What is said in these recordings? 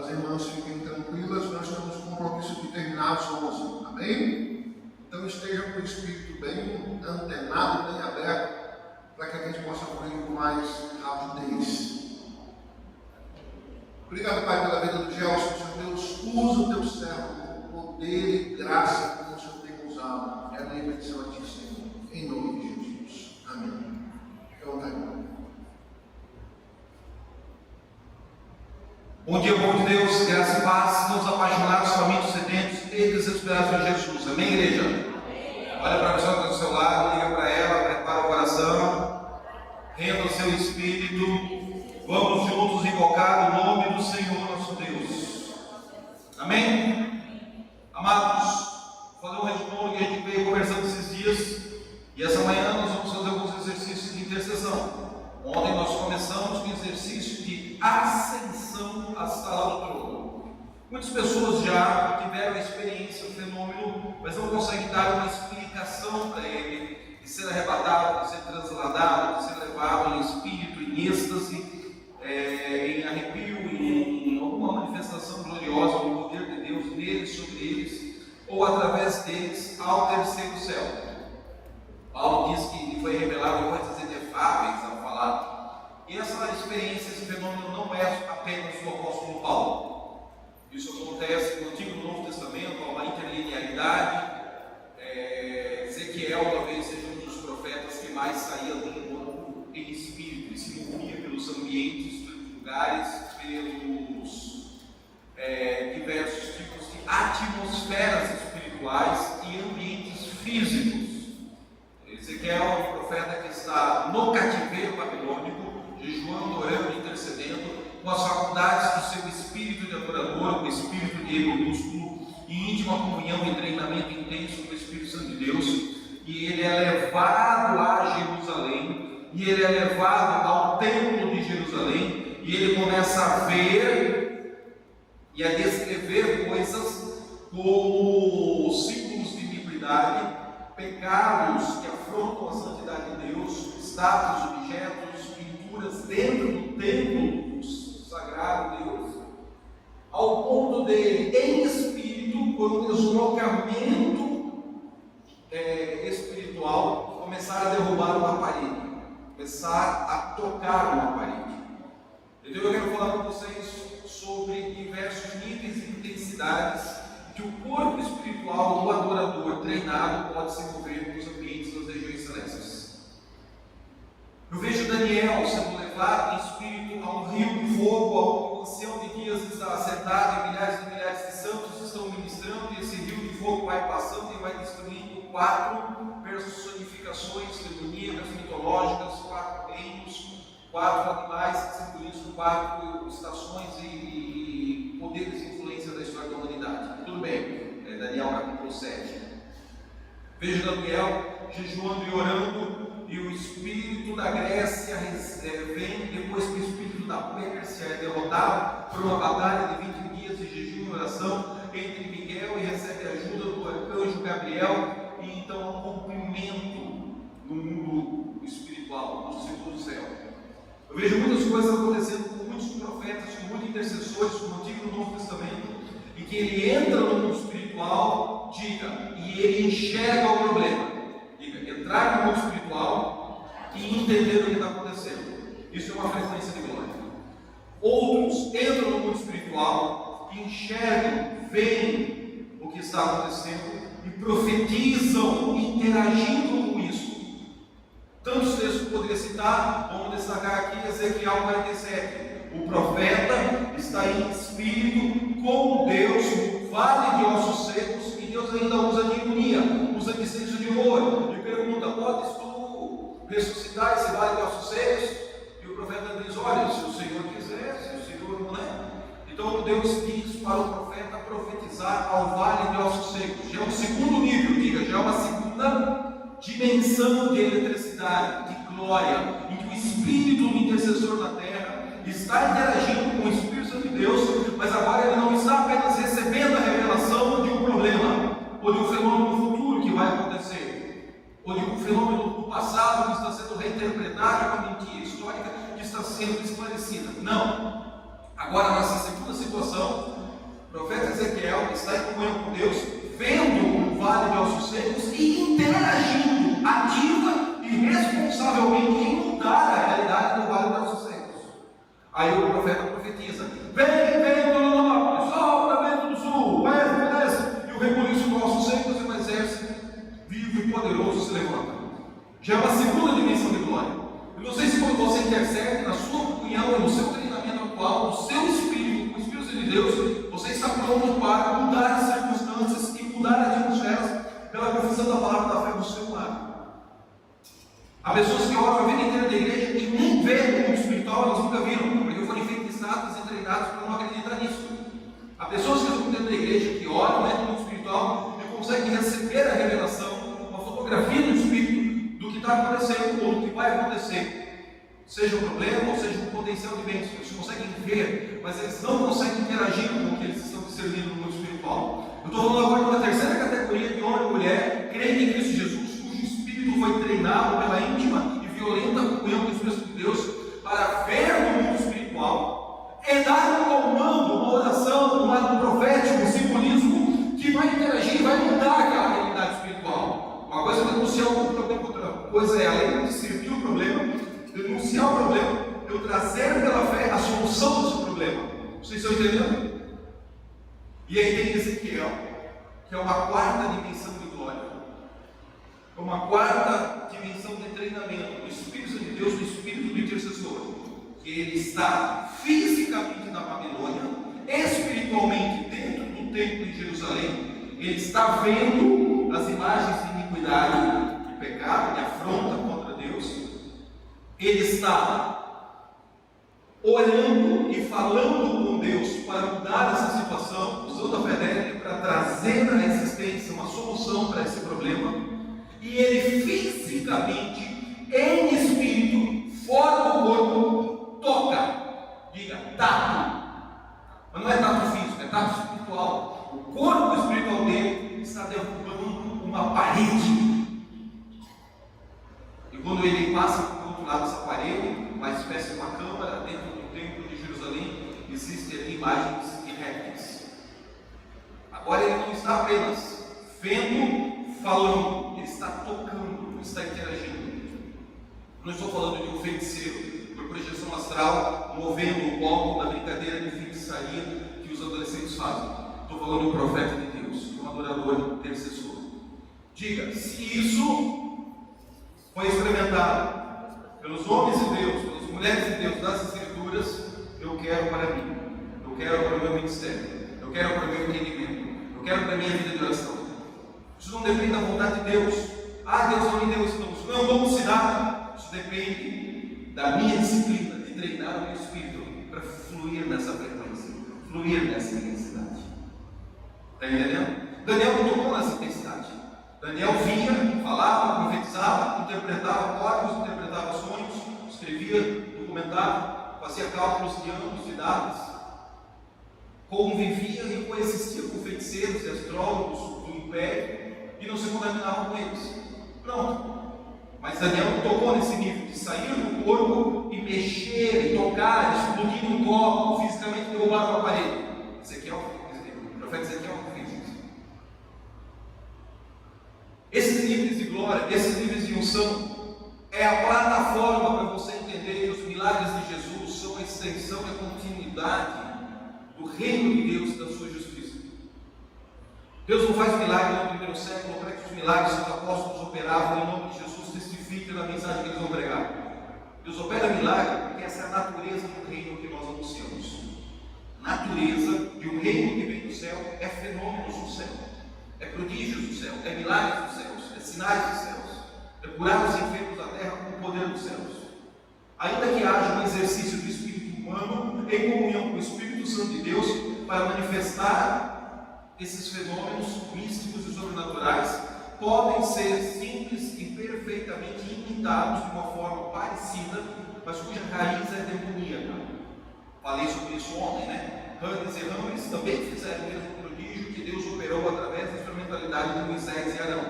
as irmãs fiquem tranquilas, nós estamos com o compromisso de terminar às 11, amém? Então estejam com o espírito bem antenado, bem aberto, para que a gente possa fluir com mais rapidez. Obrigado, Pai, pela vida do Gelson. Senhor Deus, usa o teu servo com poder e graça como o Senhor tem usado. É a minha petição a ti, Senhor, em nome de Jesus. Amém. Fique à vontade. Bom dia, povo de Deus, graça e paz, nos apaixonados, famintos, sedentos e desesperados em Jesus. Amém, igreja? Amém. Olha para a pessoa que está do seu lado, liga para ela, prepara o coração, renda o seu espírito. Vamos juntos invocar o nome do Senhor nosso Deus. Amém? Amados, vou fazer um resumo que a gente veio conversando esses dias. E essa manhã nós vamos fazer alguns exercícios de intercessão. Ontem nós começamos com o exercício de ascensão à sala do trono. Muitas pessoas já tiveram a experiência, o fenômeno, mas não conseguem dar uma explicação para ele, de ser arrebatado, de ser transladado, de ser levado em espírito, em êxtase, em arrepio, em alguma manifestação gloriosa do poder de Deus neles, sobre eles, ou através deles ao terceiro céu. Paulo diz que lhe foi revelado coisas inefáveis ao falar. E essa experiência, esse fenômeno não é apenas do apóstolo Paulo. Isso acontece no Antigo e no Novo Testamento, há uma interlinearidade. Ezequiel talvez seja um dos profetas que mais saía do mundo em espírito, e se movia pelos ambientes, pelos lugares, pelos diversos tipos de atmosferas espirituais e ambientes físicos. Ezequiel é um profeta que está no cativeiro babilônico, jejuando, orando, intercedendo, com as faculdades do seu espírito de adorador, com o espírito de E minúsculo, em íntima comunhão e treinamento intenso com o Espírito Santo de Deus, e ele é levado a Jerusalém, e ele é levado ao templo de Jerusalém, e ele começa a ver e a descrever coisas como símbolos de iniquidade, pecados que afrontam a santidade de Deus, estátuas, objetos, pinturas dentro do templo sagrado de Deus, ao ponto dele, em espírito, por um deslocamento espiritual, começar a derrubar uma parede, começar a tocar uma parede. Então eu quero falar com vocês sobre diversos níveis e intensidades que o corpo espiritual do adorador treinado pode se mover nos ambientes das regiões celestes. Eu vejo Daniel sendo levado em espírito a um rio de fogo, onde o ancião de dias está sentado e milhares de santos estão ministrando, e esse rio de fogo vai passando e vai destruindo 4 personificações demoníacas, mitológicas, 4 reinos, 4 animais que simbolizam 4 estações e poderes e influência da história da humanidade. Tudo bem, Daniel capítulo 7. Vejo Daniel jejuando e orando, e o espírito da Grécia vem, depois que o espírito da Pérsia é derrotado por uma batalha de 20 dias de jejum e oração, entre Miguel e recebe ajuda do arcanjo Gabriel, e então há um cumprimento no mundo espiritual, no segundo céu. Eu vejo muitas coisas acontecendo com muitos profetas, com muitos intercessores, no Antigo e no Novo Testamento, em que ele entra no mundo espiritual, e ele enxerga o problema. Entrar no mundo espiritual e entender o que está acontecendo. Isso é uma frequência de glória. Outros entram no mundo espiritual, enxergam, veem o que está acontecendo e profetizam, interagindo com isso. Tantos textos que eu poderia citar, vamos destacar aqui Ezequiel 47. O profeta está em espírito com Deus, no vale de ossos secos, e Deus ainda usa de ironia, usa de senso de humor, e pergunta: podes tu ressuscitar esse vale de ossos secos? E o profeta diz: olha, se o Senhor quiser, se o Senhor não é. Então Deus diz para o profeta profetizar ao vale de ossos secos. Já é um segundo nível, já é uma segunda dimensão de eletricidade, de glória, em que o espírito do intercessor na terra está interagindo com o Espírito Santo de Deus, mas agora ele não está apenas recebendo a revelação de um problema, ou de um fenômeno futuro que vai acontecer, ou de um fenômeno do passado que está sendo reinterpretado, uma mentira histórica que está sendo esclarecida. Não. Agora, nessa segunda situação, o profeta Ezequiel está em comunhão com Deus, vendo um vale de ossos secos e interagindo ativa e responsavelmente em mudar a realidade do vale de ossos secos. Aí o profeta profetiza: vem vento do norte, sopra vento do sul, oeste, e o rebuliço dos ossos secos e um exército vivo e poderoso se levanta. Já é uma segunda dimensão de glória. Eu não sei se quando você intercede na sua comunhão e no seu treinamento atual, no seu espírito, com o Espírito de Deus, você está pronto para mudar as circunstâncias e mudar as atmosferas pela confissão da palavra da fé no seu lar. Há pessoas que oram a vida inteira da igreja e nem veem o mundo espiritual, elas nunca viram, porque foram enfeitiçados e treinados para não acreditar nisso. Há pessoas que estão dentro da igreja que oram no mundo espiritual e conseguem receber a revelação, uma fotografia do espírito do que está acontecendo ou do que vai acontecer, seja um problema ou seja um potencial de bênção. Eles conseguem ver, mas eles não conseguem interagir com o que eles estão discernindo no mundo espiritual. Eu estou falando agora de uma terceira categoria de homem e mulher crente em Cristo Jesus, cujo espírito foi treinado pela íntima e violenta comunhão com o Espírito de Deus para ver no mundo espiritual e dar um comando, uma oração, um ato profético, um simbolismo que vai interagir e vai mudar aquela realidade espiritual. Uma coisa é denunciar o problema, outra coisa é, além de servir o problema, denunciar o problema, eu trazer pela fé a solução desse problema. Vocês estão entendendo? E aí tem Ezequiel, que é uma quarta dimensão de glória, uma quarta dimensão de treinamento do Espírito de Deus, do Espírito do intercessor, que ele está fisicamente na Babilônia, espiritualmente dentro do templo de Jerusalém. Ele está vendo as imagens de iniquidade, de pecado, de afronta contra Deus. Ele está orando e falando com Deus para mudar essa situação, usando a fé dele para trazer à existência uma solução para esse problema. E ele fisicamente, em espírito, fora do corpo, toca. Diga, tato. Mas não é tato físico, é tato espiritual. O corpo espiritual dele está derrubando uma parede. E quando ele passa para o outro lado dessa parede, uma espécie de uma câmara dentro do templo de Jerusalém, existem ali imagens de répteis. Agora ele não está apenas vendo, falando, ele está tocando, ele está interagindo. Não estou falando de um feiticeiro, por projeção astral, movendo o palco da brincadeira de feitiçaria que os adolescentes fazem. Estou falando de um profeta de Deus, de um adorador intercessor. Diga, se isso foi experimentado pelos homens de Deus, pelas mulheres de Deus das Escrituras, eu quero para mim, eu quero para o meu ministério, eu quero para o meu entendimento, eu quero para a minha vida de oração. Isso não depende da vontade de Deus. Ah, Deus não me deu esse dom, isso não é um dom se dá. Isso depende da minha disciplina, de treinar o meu espírito para fluir nessa frequência, fluir nessa intensidade. Está entendendo? Daniel não tocou nessa intensidade. Daniel vinha, falava, profetizava, interpretava códigos, interpretava sonhos, escrevia, documentava, fazia cálculos de anos, de datas, convivia e coexistia com feiticeiros e astrólogos do império e não se contaminava com eles. Pronto. Mas Daniel tocou nesse nível de sair do corpo e mexer, e tocar, explodir um copo, fisicamente derrubar uma parede. O profeta Ezequiel fez isso. Esses níveis de glória, esses níveis de unção, é a plataforma para você entender que os milagres de Jesus são a extensão e a continuidade do reino de Deus e da sua justiça. Deus não faz milagre no primeiro século para que os milagres que os apóstolos operavam em nome de Jesus testifiquem na mensagem que eles vão pregar. Deus opera milagre porque essa é a natureza do reino que nós anunciamos. Natureza de um reino que vem do céu é fenômenos do céu, é prodígios do céu, é milagres dos céus, é sinais dos céus, é curar os enfermos da terra com o poder dos céus. Ainda que haja um exercício do Espírito humano em comunhão com o Espírito Santo de Deus para manifestar esses fenômenos místicos e sobrenaturais, podem ser simples e perfeitamente imitados de uma forma parecida, mas cuja raiz é demoníaca. Falei sobre isso ontem, né? Hannes e Rames também fizeram o mesmo prodígio que Deus operou através da instrumentalidade de Moisés e Arão.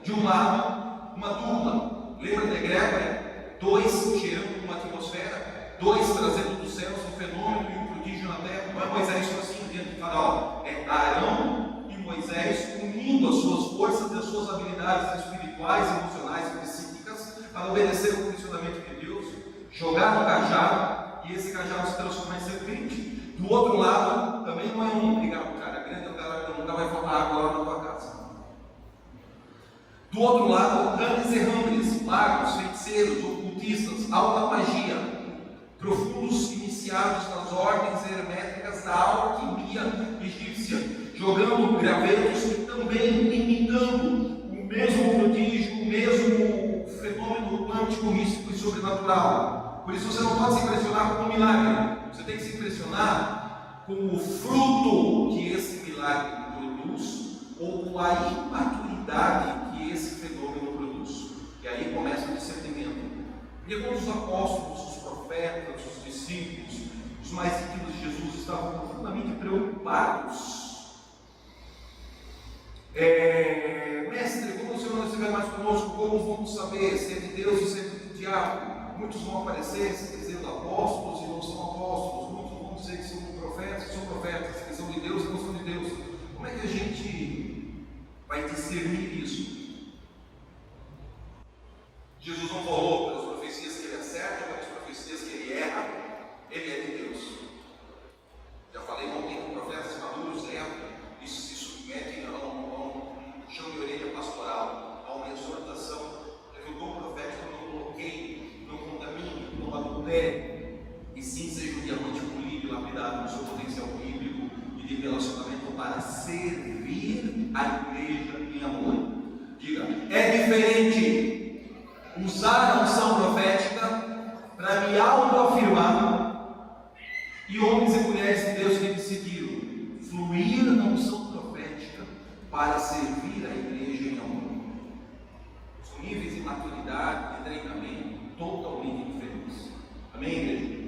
De um lado, uma dupla, lembra da egrégora? Dois gerando uma atmosfera, dois trazendo dos céus um fenômeno e um prodígio na terra. Não é Moisés sozinho diante de Faraó, é Arão e Moisés unindo as suas forças e as suas habilidades espirituais, emocionais e psíquicas para obedecer o comissionamento de Deus, jogar no cajado e esse cajado se transformar em serpente. Do outro lado, também não é um ligar para o cara grande, o cara nunca vai faltar água lá na tua casa. Do outro lado, grandes e rambres, magos, feiticeiros, ocultistas, alta magia, profundos iniciados nas ordens herméticas da alquimia egípcia, jogando gravetos e também imitando o mesmo prodígio, o mesmo fenômeno quântico, místico e sobrenatural. Por isso você não pode se impressionar com um milagre, você tem que se impressionar com o fruto que esse milagre produz ou com a imaturidade que esse fenômeno produz. E aí começa o discernimento. Porque quando os apóstolos, os profetas, os discípulos, os mais íntimos de Jesus estavam profundamente preocupados. Mestre, quando o Senhor não estiver mais conosco, como vamos saber se é de Deus ou se é do diabo? Muitos vão aparecer dizendo apóstolos e não são apóstolos, muitos vão dizer que são profetas, que são de Deus e não são de Deus. Como é que a gente vai discernir isso? Jesus não falou pelas profecias que ele acerta, pelas profecias que ele erra, ele é de Deus. Já falei ontem que profetas maduros erram e se submetem a um puxão de orelha pastoral, a uma exortação, para que o dom profético não bloqueie, não contamine, não adultere, e sim seja um diamante polido e lapidado no seu potencial bíblico e de relacionamento para servir a igreja em amor. Diga, é diferente usar a unção profética para me autoafirmar, e homens e mulheres de Deus que decidiram fluir na unção profética para servir a igreja em amor. São níveis de maturidade e treinamento totalmente diferentes. Amém, igreja?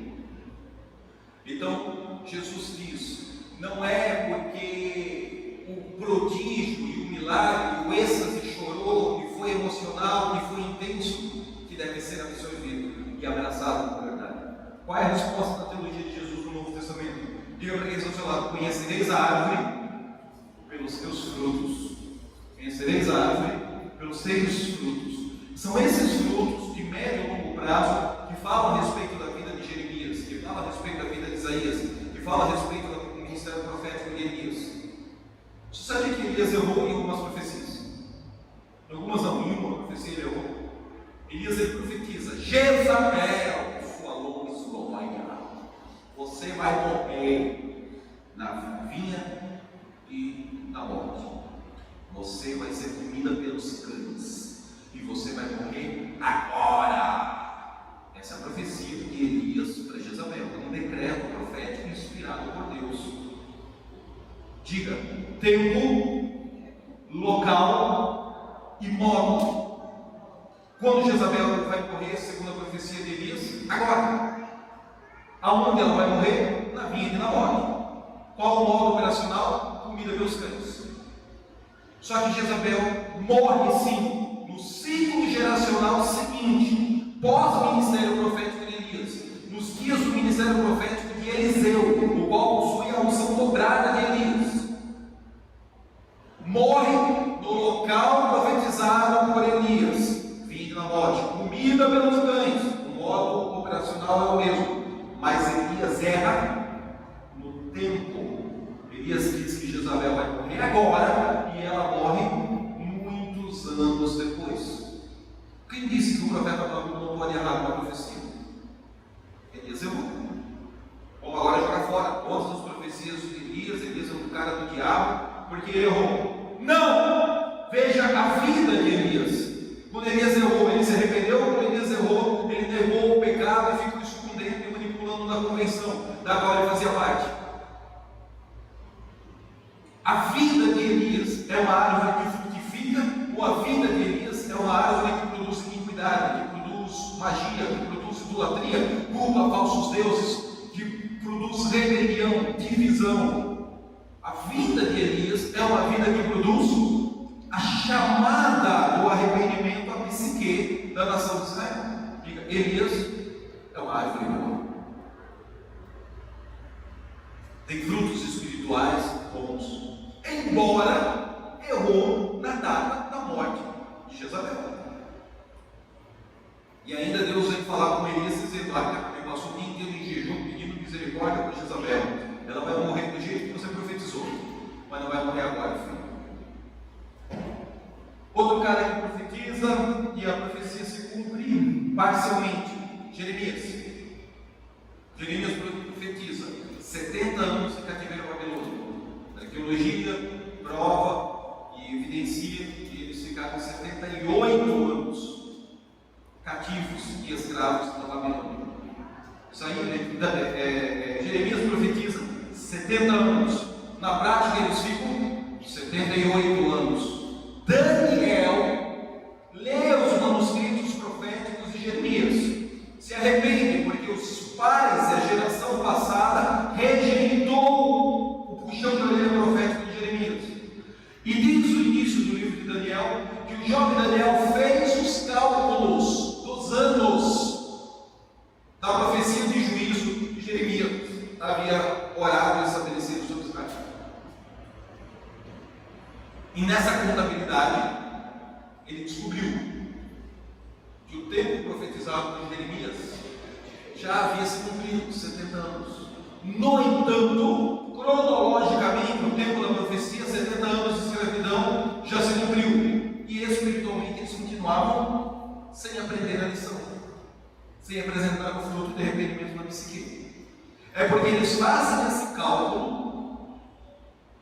Então, Jesus diz, não é porque o prodígio e o milagre, o êxtase chorou, que foi emocional, que foi intenso, que deve ser absorvido e abraçado com a verdade. Qual é a resposta da teologia de Jesus no Novo Testamento? Diga para quem está ao seu lado: conhecereis a árvore pelos seus frutos. Conhecereis a árvore pelos seus frutos. São esses frutos de médio e longo prazo que falam a respeito da vida de Jeremias, que falam a respeito da vida de Isaías, que falam a respeito do ministério profético de Elias. Você sabe que Elias errou em algumas profecias? Em algumas não, em uma profecia ele errou. Elias ele profetiza: Jezabel, sua luz glória, você vai morrer na vinha e na morte. Você vai ser comida pelos cães e você vai morrer agora. Essa é a profecia de Elias para Jezabel, um decreto profético inspirado por Deus. Diga: tempo, local e modo. Quando Jezabel vai morrer, segundo a profecia de Elias? Agora. Aonde ela vai morrer? Na vinha e na morte. Qual o modo operacional? Comida pelos cães. Só que Jezabel morre sim no ciclo geracional seguinte, pós-ministério profético de Elias, nos dias do ministério profético de Eliseu, no qual possui a unção dobrada de Elias. Morre no local profetizado por Elias, vinha na morte, comida pelos cães. O modo operacional é o mesmo, mas Elias erra no tempo. Elias diz que Jezabel vai morrer agora e ela morre muitos anos depois. Quem disse que o profeta não pode errar uma profecia? Elias errou. Vamos agora jogar fora todas as profecias de Elias. Elias é um cara do diabo porque ele errou. Não! Veja a vida de Elias. Quando Elias errou, ele se arrependeu. Quando Elias errou, ele negou o pecado e ficou escondendo e manipulando na convenção da qual ele fazia parte. A vida de Elias é uma árvore que frutifica, ou a vida de Elias é uma árvore que produz iniquidade, que produz magia, que produz idolatria, culpa, falsos deuses, que produz rebelião, divisão. A vida de Elias é uma vida que produz a chamada do arrependimento à psique da nação de Israel. Diga: Elias é uma árvore boa. tem frutos espirituais bons, embora errou na data da morte de Jezabel. E ainda Deus vem falar com Elias dizendo: eu passo o dia inteiro em jejum pedindo misericórdia por Jezabel. Ela vai morrer do jeito que você profetizou, mas não vai morrer agora, filho. Outro cara que profetiza e a profecia se cumpre parcialmente, Jeremias. Jeremias profetiza 70 anos de cativeiro babilônico. A arqueologia prova e evidencia que eles ficaram 78 anos cativos e escravos na Babilônia. Isso aí, Jeremias profetiza 70 anos. Na prática eles ficam 78 anos. Daniel lê os manuscritos proféticos de Jeremias, se arrepende porque os pais e a geração passada rejeitou o puxão de orelha profético de Jeremias. E diz o início do livro de Daniel que o jovem Daniel fez os cálculos dos anos da profecia de juízo de Jeremias havia orado e estabelecido sobre Israel. E nessa contabilidade, ele descobriu que o tempo profetizado por Jeremias já havia se cumprido, 70 anos. No entanto, cronologicamente, o tempo da profecia, 70 anos de escravidão, já se cumpriu. E espiritualmente eles continuavam sem aprender a lição, sem apresentar o fruto de arrependimento na psique. É porque eles fazem esse cálculo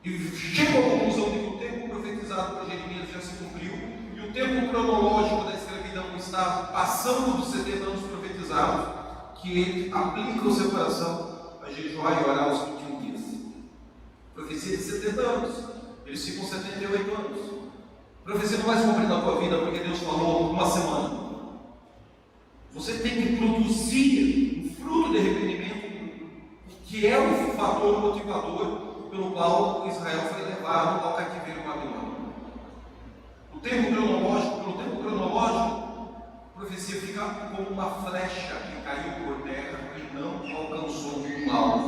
e chegam à conclusão de que o tempo profetizado por Jeremias já se cumpriu e o tempo cronológico da escravidão está passando dos 70 anos profetizados, que ele aplica o seu coração a jejuar e orar os 21 dias. Profecia de 70 anos, eles ficam 78 anos. A profecia não vai se cumprir na tua vida porque Deus falou uma semana. Você tem que produzir um fruto de arrependimento, que é o fator motivador pelo qual Israel foi levado ao cativeiro babilônico. Pelo tempo cronológico, a profecia fica como uma flecha que caiu por terra e não alcançou um alvo.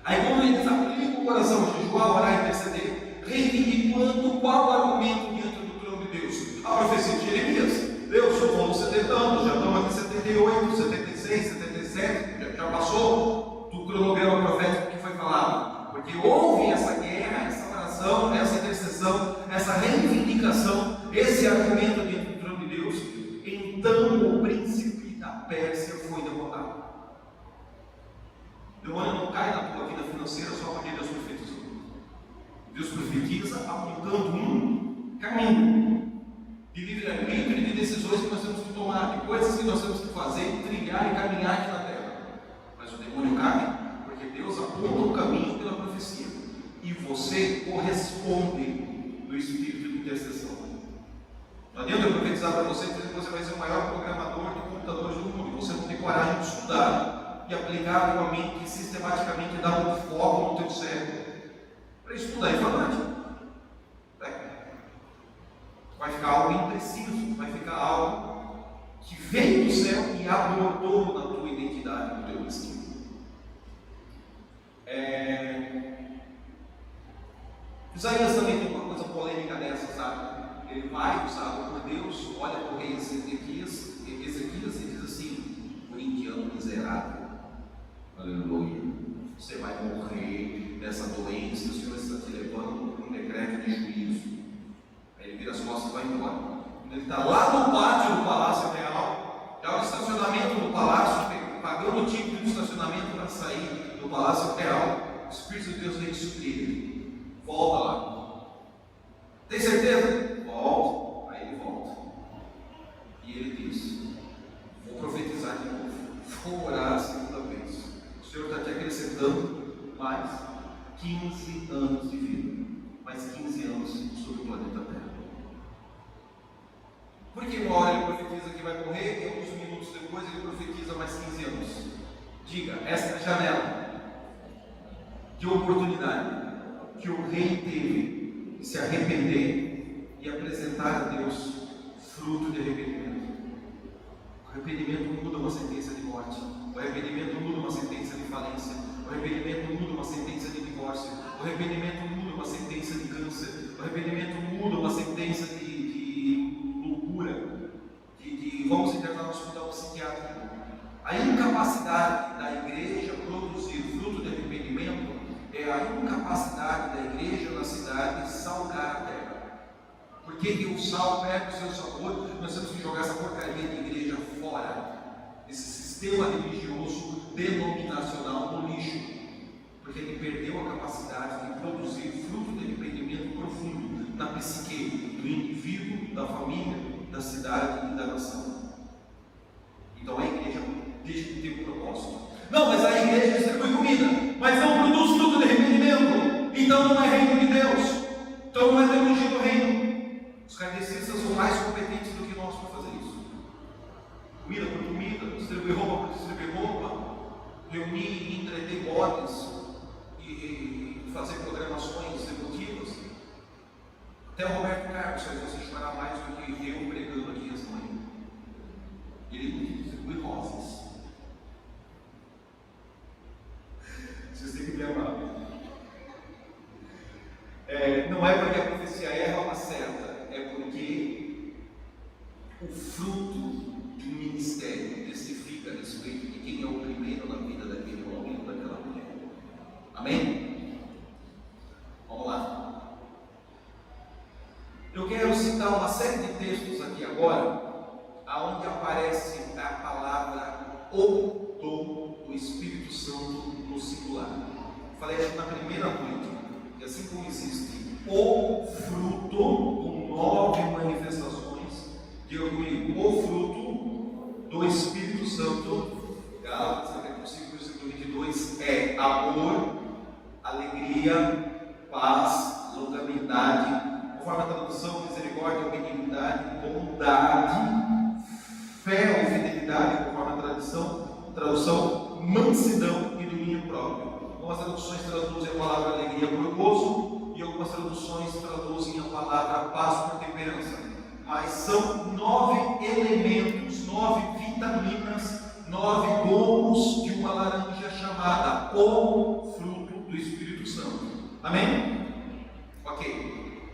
Aí quando eles aplicam o coração a jejuar, orar e interceder, reivindicando qual argumento diante do trono de Deus? A profecia de Jeremias. Deus falou 70 anos, já estamos aqui 78, 76, 77, já passou do cronograma profético que foi falado. Porque houve essa guerra, essa oração, essa intercessão, essa reivindicação, esse argumento diante do trono de Deus. Então o príncipe da Pérsia foi derrotado. O demônio não cai na tua vida financeira só porque Deus profetizou. Deus profetiza apontando um caminho de livre-arbítrio e de decisões que nós temos que tomar, de coisas que nós temos que fazer, trilhar e caminhar aqui na terra. Mas o demônio cai porque Deus aponta o caminho pela profecia e você corresponde no espírito de intercessão. Não adianta eu profetizar para você dizer que você vai ser o maior programador de computadores do mundo e você não tem coragem de estudar e aplicar uma mente que sistematicamente dá um foco no teu cérebro para estudar informática. Vai ficar algo impreciso, vai ficar algo que veio do céu e abordou na tua identidade, no teu destino. Isaías também tem uma coisa polêmica dessa, sabe? Ele vai, usado por Deus, olha para o rei Ezequias e diz assim: corintiano miserável, aleluia, você vai morrer dessa doença que o Senhor está te levando por um decreto de juízo. Aí ele vira as costas e vai embora. Quando ele está lá no pátio do Palácio Real, já o estacionamento do palácio, pagando o tipo de estacionamento para sair do Palácio Real, o Espírito de Deus vem suprir ele. Volta lá. Tem certeza? Volta. Aí ele volta. E ele diz: vou profetizar de novo. Vou orar a segunda vez. O Senhor está te acrescentando mais 15 anos de vida. Mais 15 anos sobre o planeta Terra. Porque uma hora ele profetiza que vai morrer e alguns minutos depois ele profetiza mais 15 anos. Diga, essa é a janela de oportunidade que o rei teve de se arrepender e apresentar a Deus fruto de arrependimento. O arrependimento muda uma sentença de morte. O arrependimento muda uma sentença de falência. O divórcio, o arrependimento muda uma sentença de câncer, o arrependimento muda uma sentença de loucura, de vamos internar no hospital psiquiátrico. A incapacidade da igreja produzir fruto de arrependimento é a incapacidade da igreja na cidade salgar a terra. Porque que o sal perde o seu sabor, nós temos que jogar essa porcaria de igreja fora, esse sistema religioso denominacional no lixo, porque ele perdeu a capacidade de produzir fruto de arrependimento profundo na psique do indivíduo, da família, da cidade e da nação. Então a igreja deixa de ter um propósito. Não, mas a igreja distribui comida, mas não produz fruto de arrependimento, então não é reino de Deus, então não é teologia do reino. Os kardecistas são mais competentes do que nós para fazer isso. Comida por comida, distribuir roupa por distribuir roupa, reunir e entreter bodes e fazer programações emotivas. Até o Roberto Carlos faz você chorar mais do que eu pregando aqui essa manhã. Ele distribui rosas. Vocês têm que me amar. Não é porque a profecia erra uma certa, é porque o fruto de um ministério testifica a respeito de quem é o primeiro na vida daquele homem ou daquela mulher. Amém? Vamos lá. Eu quero citar uma série de textos aqui agora, aonde aparece a palavra ou dom do Espírito Santo no singular. Falei acho na primeira noite, que assim como existe o fruto com 9 manifestações, diga comigo, o fruto do Espírito Santo, Gálatas capítulo 5, versículo 22, é amor, alegria, paz, longanimidade, conforme a tradução, misericórdia, benignidade, bondade, fé ou fidelidade, conforme a tradução, mansidão e domínio próprio. Algumas traduções traduzem a palavra alegria por gozo e algumas traduções traduzem a palavra paz por temperança. Mas são 9 elementos, 9 vitaminas, 9 gomos de uma laranja chamada o fruto do Espírito Santo. Amém? Ok.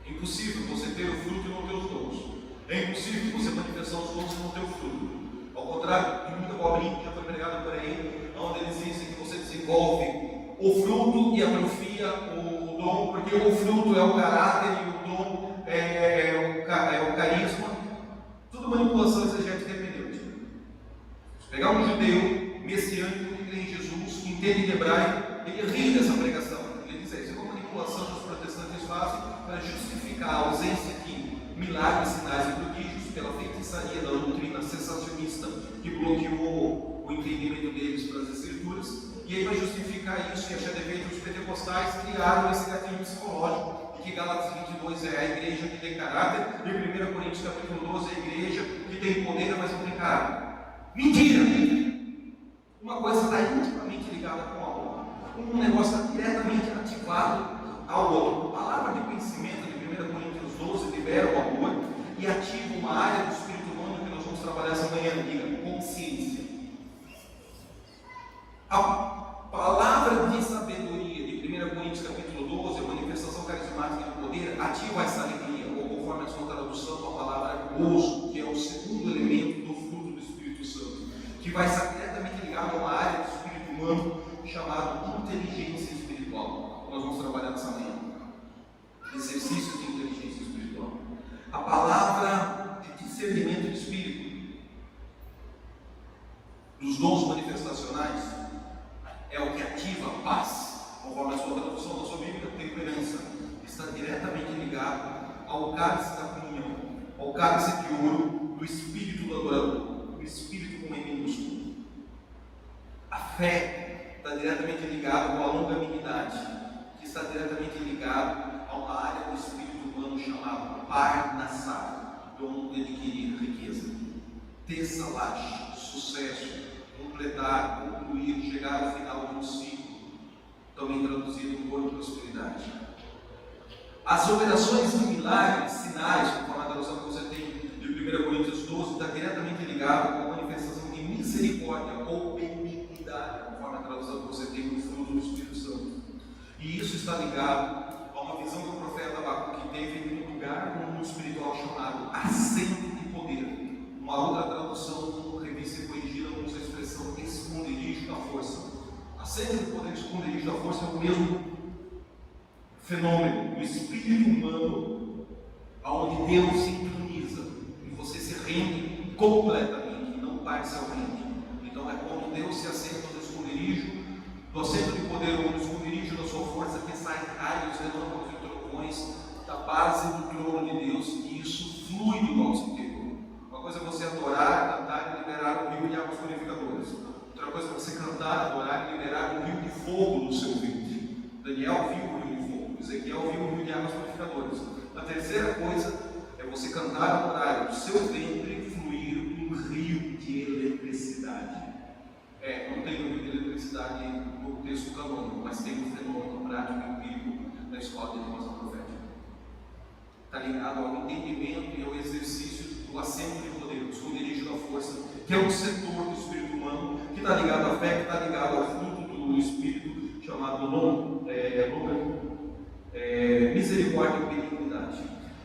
É impossível você ter o fruto e não ter os dons. É impossível você manifestar os dons e não ter o fruto. Ao contrário de muita abobrinha que já foi pregada por aí, onde eles dizem que você desenvolve o fruto e atrofia o dom, porque o fruto é o caráter e o dom é o carisma. Tudo manipulação exegética e hermenêutica. Se pegar um judeu messiânico que crê em Jesus, que entende de hebraico, ele ri dessa pregação. Ele diz: isso é uma manipulação que os protestantes fazem para justificar a ausência de milagres, sinais e prodígios pela feitiçaria da doutrina sensacionista que bloqueou o entendimento deles para as escrituras. E aí vai justificar isso e achar defeito que os pentecostais criaram esse gatilho psicológico e que Gálatas 22 é a igreja que tem caráter e 1 Coríntios capítulo 12 é a igreja que tem poder, mas não tem caráter. Mentira! Uma coisa está intimamente ligada com a outra. Um negócio está diretamente ativado ao outro. A palavra de conhecimento de 1 Coríntios 12 libera o amor e ativa uma área do espírito humano que nós vamos trabalhar essa manhã, diga, consciência. A palavra de sabedoria de 1 Coríntios capítulo 12, a manifestação carismática do poder, ativa essa alegria, ou conforme a sua tradução, a palavra gozo, que é o segundo elemento do fruto do Espírito Santo, que vai estar diretamente ligado a uma área do espírito humano chamada inteligência espiritual. Nós vamos trabalhar nessa manhã. Exercício de inteligência espiritual. A palavra de discernimento de espírito, dos dons manifestacionais, é o que ativa a paz, conforme a sua tradução da sua Bíblia, temperança, está diretamente ligado ao cálice da comunhão, ao cálice de ouro do Espírito do adorador, o Espírito com E minúsculo. A fé está diretamente ligada com a longanimidade, que está diretamente ligado a uma área do espírito humano chamada parnassá, dom de adquirir riqueza, tessalage, sucesso, completar, concluir, chegar ao final de um ciclo, também traduzido por prosperidade. As operações de milagres, sinais, conforme a tradução que você tem de 1 Coríntios 12, está diretamente ligado com a manifestação de misericórdia ou benignidade, conforme a tradução que você tem no fruto do Espírito Santo. E isso está ligado a uma visão que o profeta Abacuque teve de um lugar no mundo espiritual chamado assento de poder. Uma outra tradução, revista e corrigida, usa a expressão esconderijo da força. Assento de poder e esconderijo da força é o mesmo fenômeno. O espírito humano, onde Deus se entroniza e você se rende completamente, não parcialmente. Então é quando Deus se assenta no esconderijo, do assento de poder ou no esconderijo da sua força, que saem raios, relâmpagos e trovões da base do trono de Deus, e isso flui do nosso interior. Uma coisa é você adorar, cantar e liberar um rio de águas purificadoras. Outra coisa é você cantar, adorar e liberar um rio de fogo no seu ventre. Daniel viu o rio de fogo, Ezequiel viu um rio de águas purificadoras. A terceira coisa é você cantar, adorar, do seu ventre fluir um rio de eletricidade. Não tem um rio de eletricidade no texto canônico, mas tem um fenômeno prático e empírico na escola de renovação profética. Está ligado ao entendimento e ao exercício do assento de poder, do esconderijo da força, que é um setor do espírito humano, que está ligado à fé, que está ligado ao fruto do espírito, chamado misericórdia e benignidade.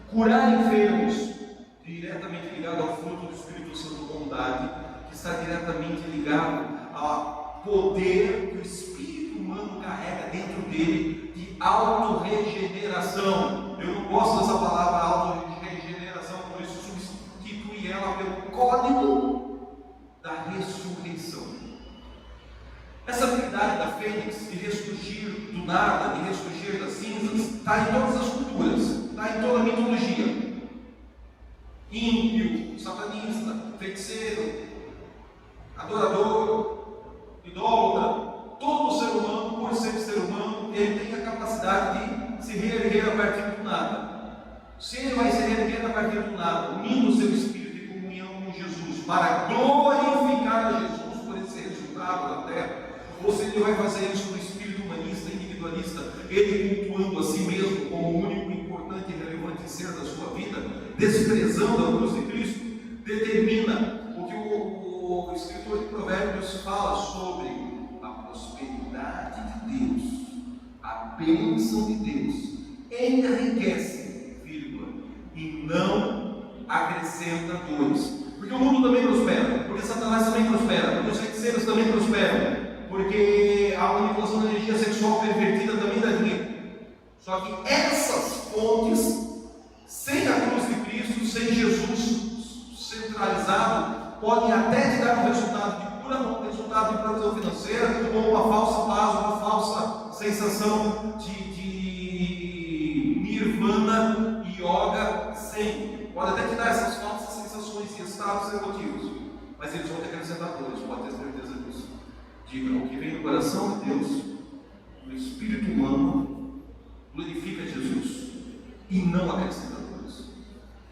Curar enfermos, diretamente ligado ao fruto do Espírito Santo, bondade, que está diretamente ligado ao poder que o espírito humano carrega dentro dele de autorregeneração. Eu não gosto dessa palavra autorregeneração, por isso substitui ela pelo código da ressurreição. Essa habilidade da fênix de ressurgir do nada, de ressurgir das cinzas, está em todas as culturas, está em toda a mitologia. Ímpio, satanista, feiticeiro, adorador, idólatra, todo ser humano, por ser ser humano, ele tem a capacidade de se reerguer a partir do nada. Se ele vai se reerguer a partir do nada, unindo o seu espírito em comunhão com Jesus, para glorificar a Jesus por esse resultado na terra, ou se ele vai fazer isso no espírito humanista, individualista, ele cultuando a si mesmo como o único importante e relevante ser da sua vida, desprezando a cruz de Cristo, determina o que o escritor de Provérbios fala sobre a prosperidade de Deus, a bênção de Deus, enriquece, vírgula, e não acrescenta dores. Porque o mundo também prospera, porque Satanás também prospera, porque os feiticeiros também prosperam, porque a manipulação da energia sexual pervertida também dá dinheiro. Só que essas fontes, sem a cruz de Cristo, sem Jesus centralizado, podem até te dar um resultado de cura, um resultado de provisão financeira, ou uma falsa paz, uma falsa sensação de nirvana e yoga sem. Pode até te dar essas falsas sensações e estados emotivos, mas eles vão te acrescentar dores, pode ter certeza disso. Diga, o que vem do coração de Deus, do espírito humano, glorifica Jesus e não acrescenta dores.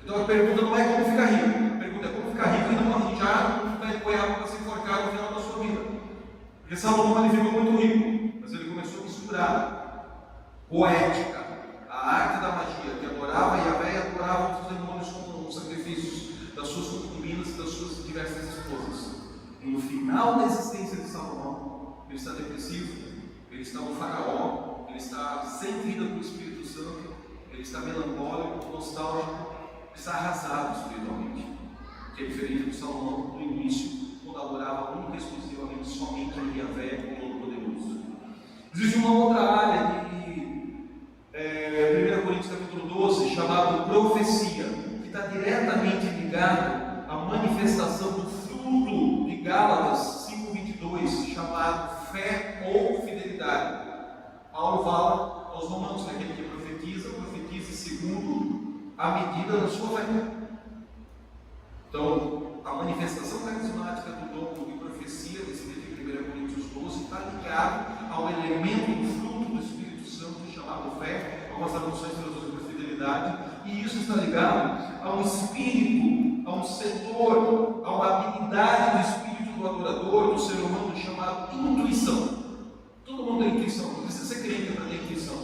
Então a pergunta não é como ficar rico, a pergunta é como ficar rico e não arranjar um pé de goiaba para se enforcar no final da sua vida. Porque Salomão ele ficou muito rico, mas ele começou a misturar poética, a arte da magia, que adorava Yahvé e adorava os demônios com os sacrifícios das suas concubinas e das suas diversas esposas. E no final da existência de Salomão, ele está depressivo, ele está um faraó, ele está sem vida para o Espírito Santo, ele está melancólico, nostálgico, ele está arrasado espiritualmente, que é diferente do Salomão do início, quando adorava única e exclusivamente somente a Yahvé, o Todo-Poderoso. Existe uma outra área de 1 Coríntios capítulo 12, chamado profecia, que está diretamente ligado à manifestação do fruto de Gálatas 5:22, chamado fé ou fidelidade. Paulo fala aos romanos que aquele que profetize segundo a medida da sua fé. Então, a manifestação carismática do dom de profecia, descrita em 1 Coríntios 12, está ligado ao elemento do fruto do Espírito Santo chamado fé, algumas traduções traduzem por fidelidade, e isso está ligado a um espírito, a um setor, a uma habilidade do espírito do adorador, do ser humano, chamado intuição. Todo mundo tem intuição, não precisa ser crente para ter intuição.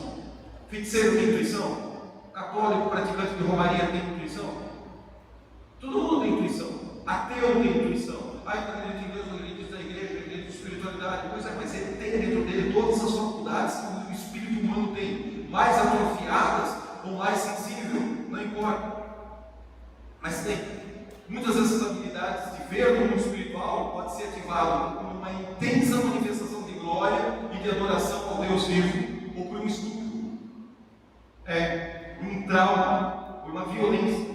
Feiticeiro tem intuição, católico, praticante de romaria tem intuição. Todo mundo tem intuição. Ateu tem intuição. Não acredita em Deus, não acredita na igreja, não acredita em espiritualidade. Pois é, mas ele tem dentro dele todas as faculdades que o espírito humano mais atrofiadas ou mais sensível, não importa. Mas tem. Muitas dessas habilidades de ver no mundo espiritual pode ser ativado por uma intensa manifestação de glória e de adoração ao Deus vivo, ou por um estupro, por um trauma, por uma violência.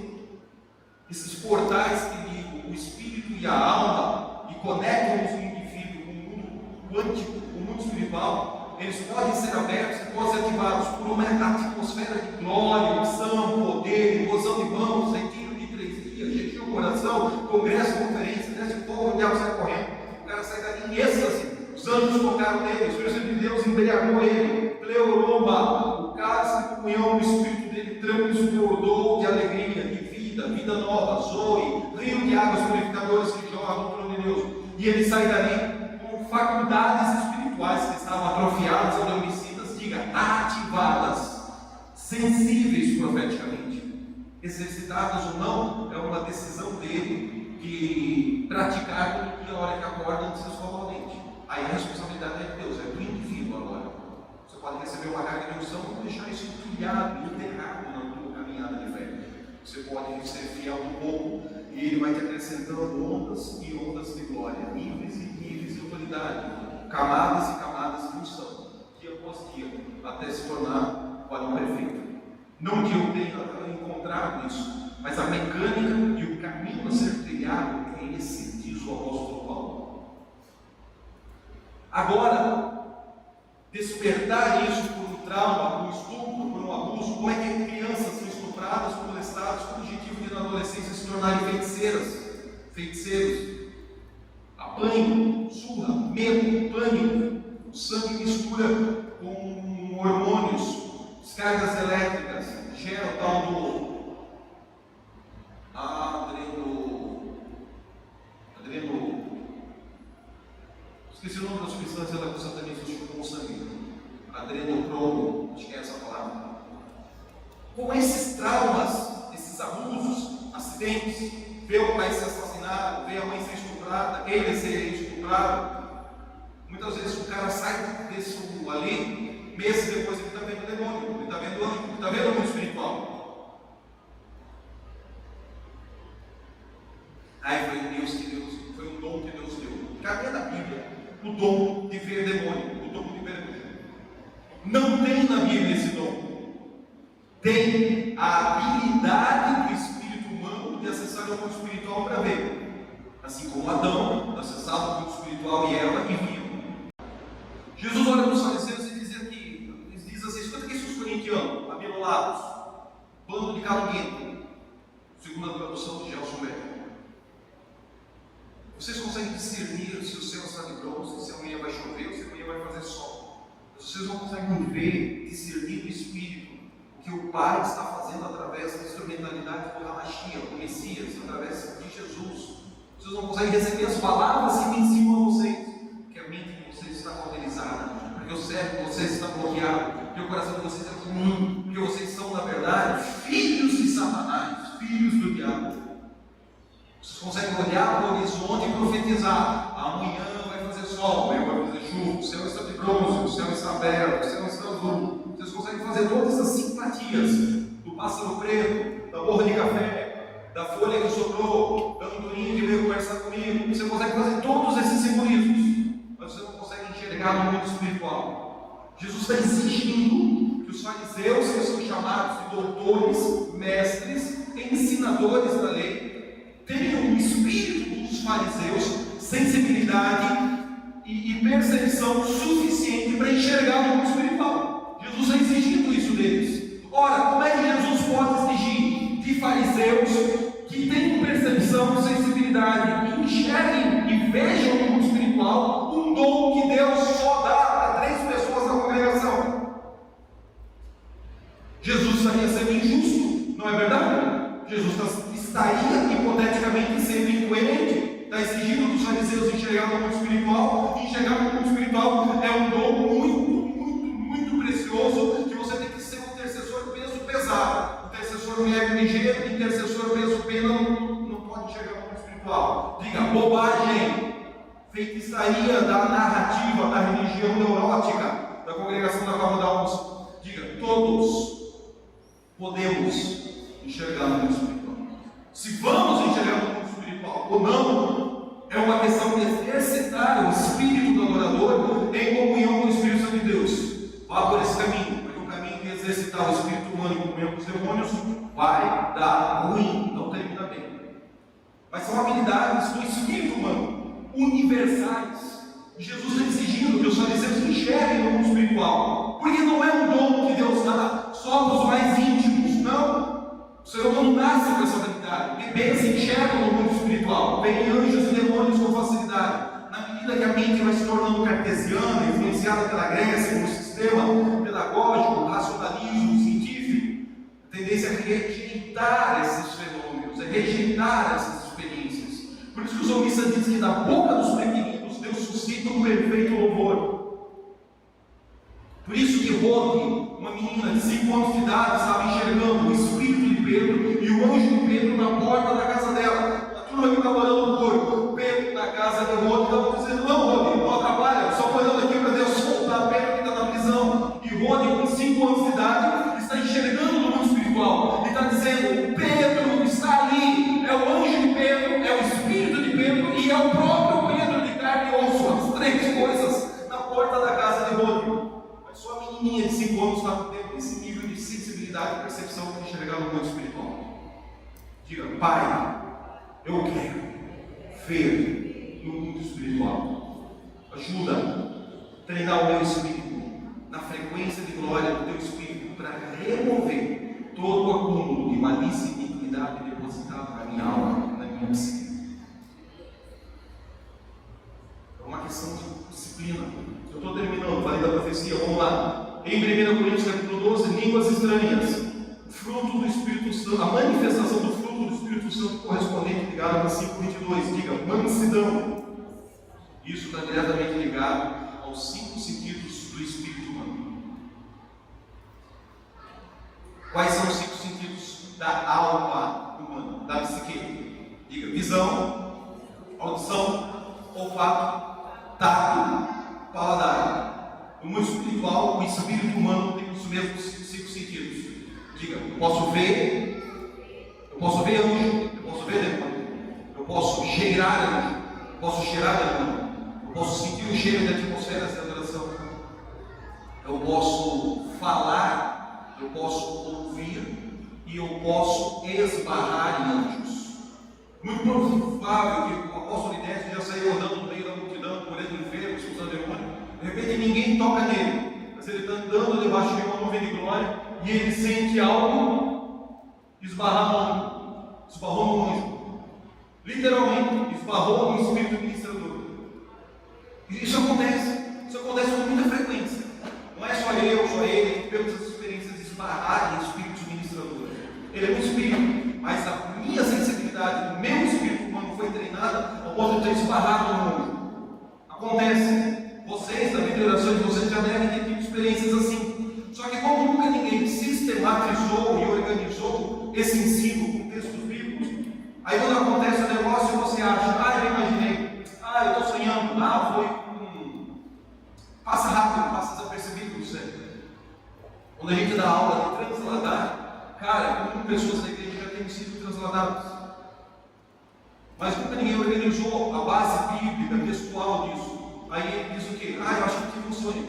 Esses portais que ligam o espírito e a alma e conectam o indivíduo com o mundo quântico, com o mundo espiritual, eles podem ser abertos e podem ser ativados por uma atmosfera de glória, unção, poder, imposição de mãos, retiro de 3 dias, jejum, oração, congresso, conferência, desce o povo, o diabo sai correndo, o cara sai dali em êxtase, os anjos tocaram nele, o Espírito de Deus embriagou ele, pleuroma, o cálice de comunhão do Espírito dele transbordou de alegria, de vida nova, zoe, rio de águas purificadoras que jorram no trono de Deus, e ele sai dali com faculdades espirituais que estavam atrofiadas ou adormecidas, diga, ativadas, sensíveis profeticamente, exercitadas ou não, é uma decisão dele de praticar tudo que a hora que acorda antes de escovar o dente. Aí a responsabilidade é de Deus, é do indivíduo agora. Você pode receber uma carga de unção e deixar isso entulhado e enterrado na tua caminhada de fé. Você pode ser fiel um pouco e ele vai te acrescentando ondas e ondas de glória, níveis e níveis de autoridade, camadas e camadas de unção, dia após dia, até se tornar varão perfeito. Não que eu tenha encontrado isso, mas a mecânica e o caminho a ser trilhado é esse, diz o apóstolo Paulo. Agora, despertar isso por um trauma, por um estupro, por um abuso, como é que crianças são estupradas, molestadas, com o objetivo de na adolescência se tornarem feiticeiros, apanho, surra, medo, pânico, o sangue mistura com hormônios, descargas elétricas, gera o tal do esqueci o nome da substância da que também mistura com o sangue, adrenocromo, acho que é essa palavra. Com esses traumas, esses abusos, acidentes, ver o pai ser assassinado, ver a mãe ser estuprada, ele ser estuprado, muitas vezes o cara sai desse mundo ali, meses depois ele está vendo o demônio, ele está vendo o anjo, ele está vendo o mundo espiritual. Aí foi Deus que Deus, foi um dom que Deus deu. Cadê na Bíblia o dom de ver demônio, o dom de ver demônio? Não tem na Bíblia esse dom. Tem a habilidade do espírito humano de acessar o mundo espiritual para ver. Assim como Adão acessava o mundo espiritual e Eva e viam. Jesus olha para os fariseus e diz assim: escuta aqui, seus corintianos, abelolados, bando de caluniento, segundo a tradução de Gelson Beck. Vocês conseguem discernir se o céu está de bronze, se amanhã vai chover ou se amanhã vai fazer sol. Vocês não conseguem ver, discernir do Espírito o que o Pai está fazendo através da instrumentalidade do Hamashia, do Messias, através de Jesus. Vocês não conseguem receber as palavras que me ensinam a vocês, porque a mente de vocês está cauterizada, porque o cérebro de vocês está bloqueado, porque o coração de vocês é comum, porque vocês são, na verdade, filhos de Satanás, filhos do diabo. Vocês conseguem olhar para o horizonte e profetizar: amanhã vai fazer sol, amanhã vai fazer chuva, o céu está de bronze, o céu está aberto, o céu está azul. Vocês conseguem fazer todas essas simpatias do pássaro preto, da borra de café, da folha que sobrou, da andorinha que veio conversar comigo. Você consegue fazer todos esses simbolismos, mas você não consegue enxergar no mundo espiritual. Jesus está exigindo que os fariseus, que são chamados de doutores, mestres, ensinadores da lei, tenham o espírito dos fariseus, sensibilidade e percepção suficiente para enxergar o mundo espiritual. Jesus está exigindo isso deles. Ora, como é que Jesus pode exigir de fariseus que tenham percepção, sensibilidade e enxerguem e vejam no mundo espiritual um dom que Deus só dá a 3 pessoas na congregação? Jesus estaria sendo injusto, não é verdade? Jesus estaria hipoteticamente sendo incoerente, está exigindo dos fariseus enxergar no mundo espiritual, e enxergar no mundo espiritual é um dom muito precioso, que você tem que ser um intercessor peso pesado, intercessor leve ligeiro, intercessor peso pena, não pode enxergar no mundo espiritual. Diga, bobagem, feitiçaria da narrativa, da religião neurótica, da congregação da qual vou dar almoço. Diga, todos podemos enxergar no mundo espiritual. Se vamos enxergar no mundo espiritual ou não, é uma questão de exercitar o espírito do adorador em comunhão com o Espírito Santo de Deus. Vá por esse caminho, porque o caminho de exercitar o espírito humano em comunhão com os demônios vai dar ruim, não termina bem. Mas são habilidades do espírito humano, universais. Jesus está exigindo que os fariseus enxerguem no mundo espiritual, porque não é um dom que Deus dá só para os mais íntimos, não. O ser humano nasce com essa habilidade. Bebês enxergam no mundo espiritual, veem anjos e demônios com facilidade. Na medida que a mente vai se tornando cartesiana, influenciada pela Grécia, pelo sistema pedagógico, racionalismo, científico, a tendência é rejeitar esses fenômenos, é rejeitar essas experiências. Por isso que o salmista diz que da boca dos pequeninos Deus suscita um perfeito louvor. Por isso que Rode, uma menina de 5 anos de idade, estava enxergando o espírito de Pedro e o anjo de Pedro na porta da casa dela. A turma que estava orando por Pedro na casa de Rode estava dizendo: não, Rode, não atrapalha, só foi orando aqui para Deus soltar Pedro que está na prisão. E Rode, com 5 anos de idade, está enxergando no mundo espiritual e está dizendo: Pedro está ali, é o anjo de Pedro, é o espírito de Pedro e é o próprio Pedro de carne e osso, as 3 coisas na porta da casa de Rode. Mas só a menininha de 5 anos estava tendo esse nível de sensibilidade e percepção de enxergar no mundo espiritual. Diga: Pai, eu quero ver no mundo espiritual. Ajuda a treinar o meu espírito na frequência de glória do teu espírito para remover todo o acúmulo de malícia e iniquidade depositado na minha alma, na minha psique. É uma questão de disciplina. Eu estou terminando, falei da profecia, vamos lá. Em 1 Coríntios capítulo 12, línguas estranhas. Fruto do Espírito Santo, a manifestação do fruto do Espírito Santo correspondente de Gálatas 5:22, diga: mansidão. Isso está diretamente ligado aos 5 sentidos do espírito humano. Quais são os 5 sentidos da alma humana, da psique? Diga: visão, audição, olfato, tato, paladar. No mundo espiritual, o espírito humano tem os mesmos 5 sentidos. Diga: eu posso ver anjo, eu posso ver demônio, eu posso cheirar anjo, eu posso cheirar demônio, eu posso sentir o cheiro da atmosfera de adoração, eu posso falar, eu posso ouvir e eu posso esbarrar em anjos. Muito provável que o apóstolo Inés já saiu andando no meio da multidão, curando enfermos, expulsando demônio. De repente ninguém toca nele, mas ele está andando debaixo de uma nuvem de glória e ele sente algo esbarrou no anjo. Literalmente, esbarrou no espírito ministrador. Isso acontece com muita frequência. Não é só ele que temos essas experiências de esbarrar em espíritos ministradores. Ele é um espírito, mas a minha sensibilidade, o meu espírito humano foi treinada ao ponto de ter esbarrado no anjo. Acontece. Vocês, da vida de orações, vocês já devem ter tido experiências assim. Só que como nunca ninguém sistematizou e organizou esse ensino com textos bíblicos, aí quando acontece o negócio você acha: eu imaginei, eu estou sonhando, foi passa rápido, passa desapercebido, não sei. Quando a gente dá aula de transladar, cara, como pessoas da igreja já têm sido transladadas, mas nunca ninguém organizou a base bíblica, textual disso. Aí ele diz o quê? Eu acho que tive um sonho.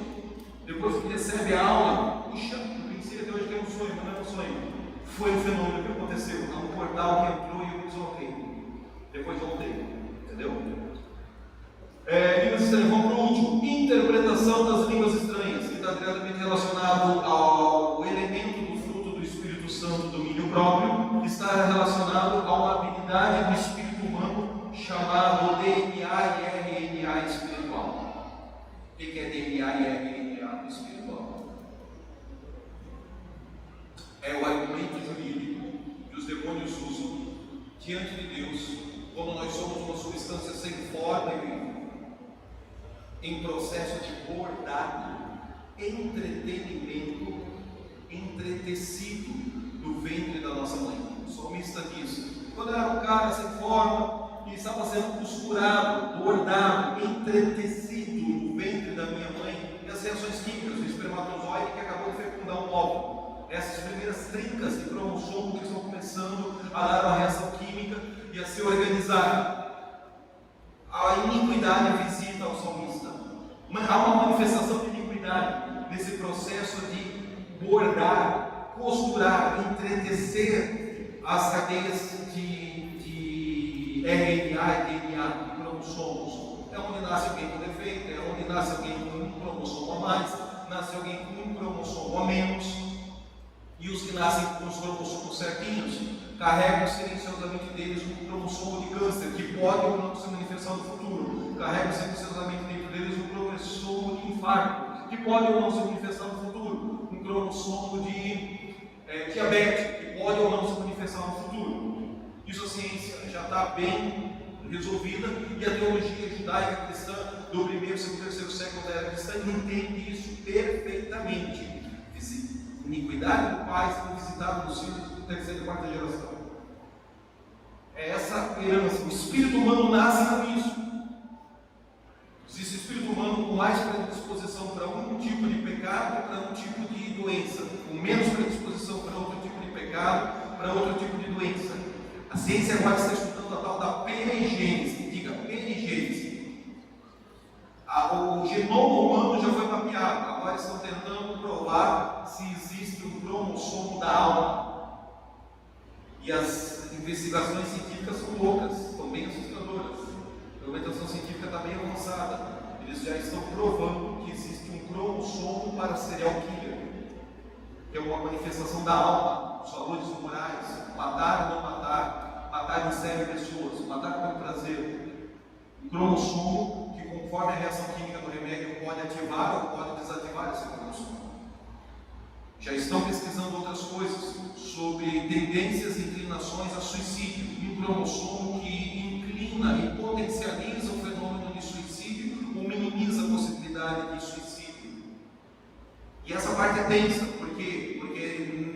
Depois que recebe a aula, puxa, eu pensei até hoje que é um sonho, mas não é um sonho. Foi um fenômeno que aconteceu. Há um portal que entrou e eu desloquei. Depois voltei. Entendeu? Línguas estranhas. Vamos para o último. Interpretação das línguas estranhas, que está diretamente relacionado ao elemento do fruto do Espírito Santo, domínio próprio, que está relacionado a uma habilidade do espírito humano chamado DNA e RNA espiritual. O que é DNA e RNA espiritual? É o argumento jurídico que os demônios usam diante de Deus quando nós somos uma substância sem forma e vida, em processo de bordado, entretenimento, entretecido do ventre da nossa mãe. O salmista diz: quando era um cara sem forma, e estava sendo costurado, bordado, entretecido no ventre da minha mãe, e as reações químicas do espermatozoide que acabou de fecundar um óvulo. manifestação de iniquidade nesse processo de bordar, costurar, entretecer as cadeias de RNA e DNA de cromossomos. É onde nasce alguém com defeito, é onde nasce alguém com um cromossomo a mais, nasce alguém com um cromossomo a menos, e os que nascem com os cromossomos certinhos carregam silenciosamente deles um cromossomo de câncer, que pode ou não se manifestar no futuro, carregam silenciosamente dentro deles um cromossomo de infarto, que pode ou não se manifestar no futuro, um cromossomo de diabetes, que pode ou não se manifestar no futuro. Isso a ciência já está bem resolvida, e a teologia judaica cristã do primeiro, segundo, terceiro século da era cristã entende isso perfeitamente. Iniquidade do pai sendo visitada nos filhos de terceira e quarta geração. É essa herança. O espírito humano nasce com isso. Existe o espírito humano com mais predisposição para um tipo de pecado e para um tipo de doença, com menos predisposição para outro tipo de pecado, para outro tipo de doença. A ciência agora está estudando a tal da perigênese. Diga, perigênese. O genoma humano já foi mapeado, agora estão tentando provar se existe um cromossomo da alma. E as investigações científicas são loucas, são bem assustadoras. A documentação científica está bem avançada. Eles já estão provando que existe um cromossomo para serial killer, que é uma manifestação da alma, dos valores morais, matar ou não matar, matar em série pessoas, matar por prazer. Um cromossomo que, conforme a reação química do remédio, pode ativar ou pode desativar esse cromossomo. Já estão pesquisando outras coisas sobre tendências e inclinações a suicídio, um cromossomo que inclina e potencializa o fenômeno de suicídio ou minimiza a possibilidade de suicídio. E essa parte é densa, porque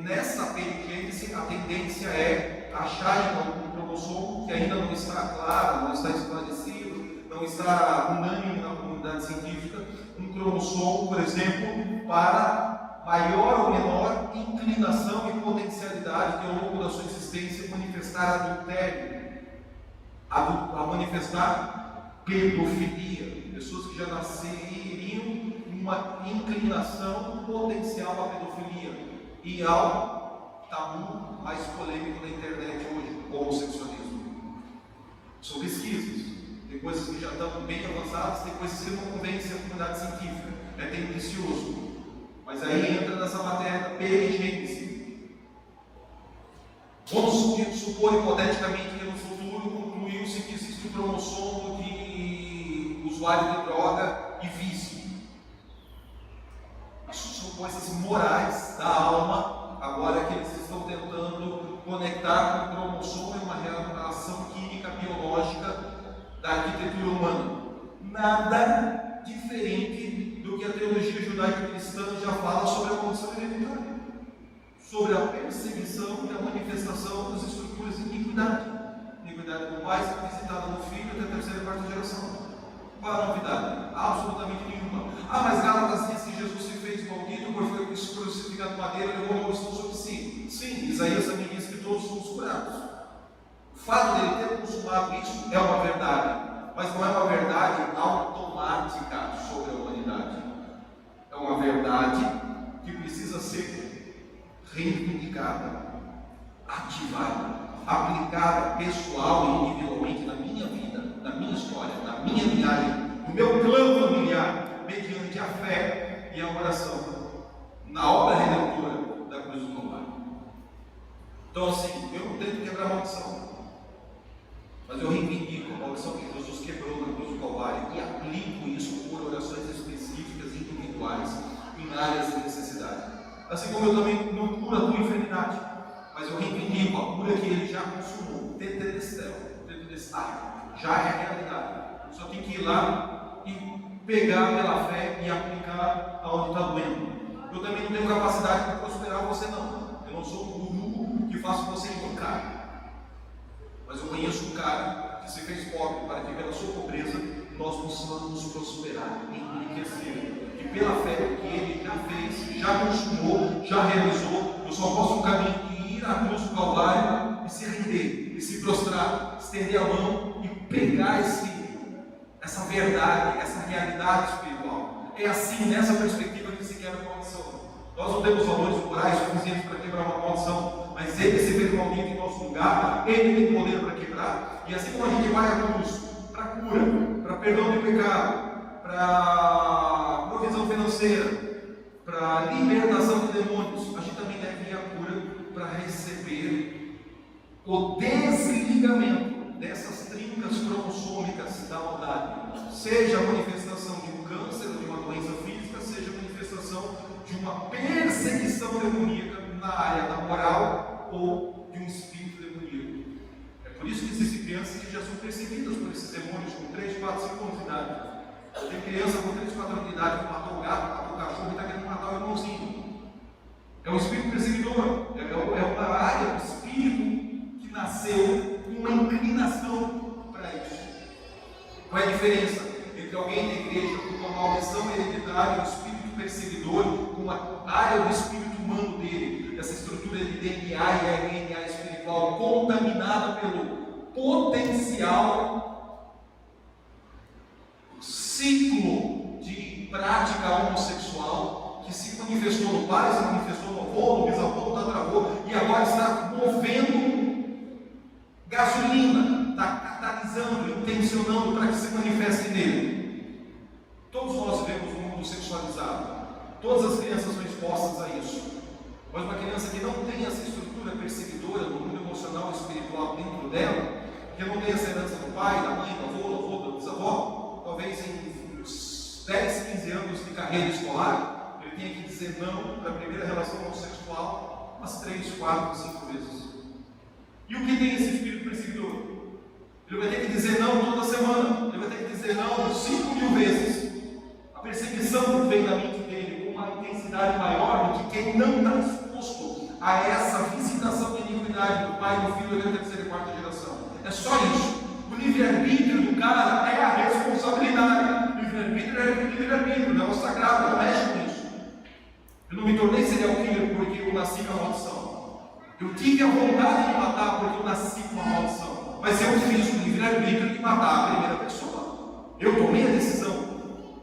nessa perigênese a tendência é achar um cromossomo que ainda não está claro, não está esclarecido, não está unânime na comunidade científica, um cromossomo, por exemplo, para maior ou menor inclinação e potencialidade de, ao longo da sua existência, manifestar adultério, a manifestar pedofilia. Pessoas que já nasceriam uma inclinação potencial à pedofilia e ao tabu mais polêmico da internet hoje, o homossexualismo. São pesquisas, tem coisas que já estão bem avançadas, tem coisas que não convencem a comunidade científica, é tendencioso. Mas aí entra nessa matéria da perigênese. Vamos supor hipoteticamente que no futuro concluiu-se que existe um cromossomo de usuário de droga e vício. Isso são coisas morais da alma, agora que eles estão tentando conectar com o cromossomo em uma relação química biológica da arquitetura humana. Nada diferente do que a teologia judaica cristã já fala sobre a maldição hereditária, sobre a perseguição e a manifestação das estruturas de iniquidade. Iniquidade do pai sendo visitada no filho até a terceira e quarta geração. Qual é a novidade? Absolutamente nenhuma. Mas Gálatas diz que Jesus se fez maldito por foi crucificado de madeira e levou a maldição sobre si. Sim, Isaías também diz que todos somos curados. O fato dele ter consumado isso é uma verdade, mas não é uma verdade automática sobre a humanidade. É uma verdade que precisa ser reivindicada, ativada, aplicada pessoal e individualmente na minha vida, na minha história, na minha linhagem, no meu clã familiar, mediante a fé e a oração, na obra redentora da cruz do Calvário. Então assim, eu não tento quebrar a maldição, mas eu reivindico a maldição que Jesus quebrou na cruz do Calvário e aplico isso por orações específicas e individuais em áreas de necessidade. Assim como eu também não curo a tua enfermidade, mas eu reivindico a cura que ele já consumou. Tetelestel, já é realidade. Só tem que ir lá e pegar pela fé e aplicar aonde está doendo. Eu também não tenho capacidade para prosperar você não. Eu não sou um guru que faço você enricar. Mas eu conheço um cara que se fez pobre para que pela sua pobreza nós possamos prosperar, enriquecer. E pela fé que ele já fez, já consumou, já realizou, eu só posso um caminho de ir à cruz do Calvário e se render, e se prostrar, estender a mão e pegar essa verdade, essa realidade espiritual. é assim, nessa perspectiva que se quebra a maldição. Nós não temos valores morais suficientes para quebrar uma maldição, mas ele se fez maldito em nosso lugar, ele tem poder para quebrar, e assim como a gente vai à cruz para cura, para perdão do pecado, para provisão financeira, para libertação de demônios, a gente também deve ir à cura para receber o desligamento dessas trincas cromossômicas da maldade, seja a manifestação de um câncer ou de uma doença física, seja a manifestação de uma perseguição demoníaca na área da moral ou de um espírito demoníaco. É por isso que existem crianças que já são perseguidas por esses demônios com 3, 4, 5 anos de idade. Tem criança com 3, 4 anos de idade que matou o gato, matou o cachorro e está querendo matar o irmãozinho. É um espírito perseguidor, é uma área do espírito que nasceu com uma inclinação para isso. Qual é a diferença entre alguém da igreja com uma maldição hereditária e um espírito perseguidor com uma área do espírito humano dele, essa estrutura de DNA e RNA espiritual contaminada pelo potencial ciclo de prática homossexual que se manifestou no pai, se manifestou no avô, no bisavô, no tataravô e agora está movendo gasolina, está catalisando, intencionando para que se manifeste nele. Todos nós vivemos um mundo sexualizado, todas as crianças são expostas a isso, mas uma criança que não tem essa estrutura perseguidora no mundo emocional e espiritual dentro dela, que não tem essa herança do pai, da mãe, do avô, do bisavó, talvez em uns 10, 15 anos de carreira escolar, ele tenha que dizer não para a primeira relação homossexual umas 3, 4, 5 vezes. E o que tem esse espírito perseguidor? Ele vai ter que dizer não toda semana, ele vai ter que dizer não 5.000 vezes. A perseguição vem da mente dele com uma intensidade maior do que quem não está exposto a essa visitação de iniquidade do pai, do filho, da terceira e quarta geração. É só isso. O livre-arbítrio do cara é a responsabilidade. O livre-arbítrio é livre-arbítrio, não é o sagrado, não mexe com isso. Eu não me tornei serial killer porque eu nasci com a maldição. Eu tive a vontade de matar porque eu nasci com a maldição. Mas eu fiz o livre-arbítrio de matar a primeira pessoa. Eu tomei a decisão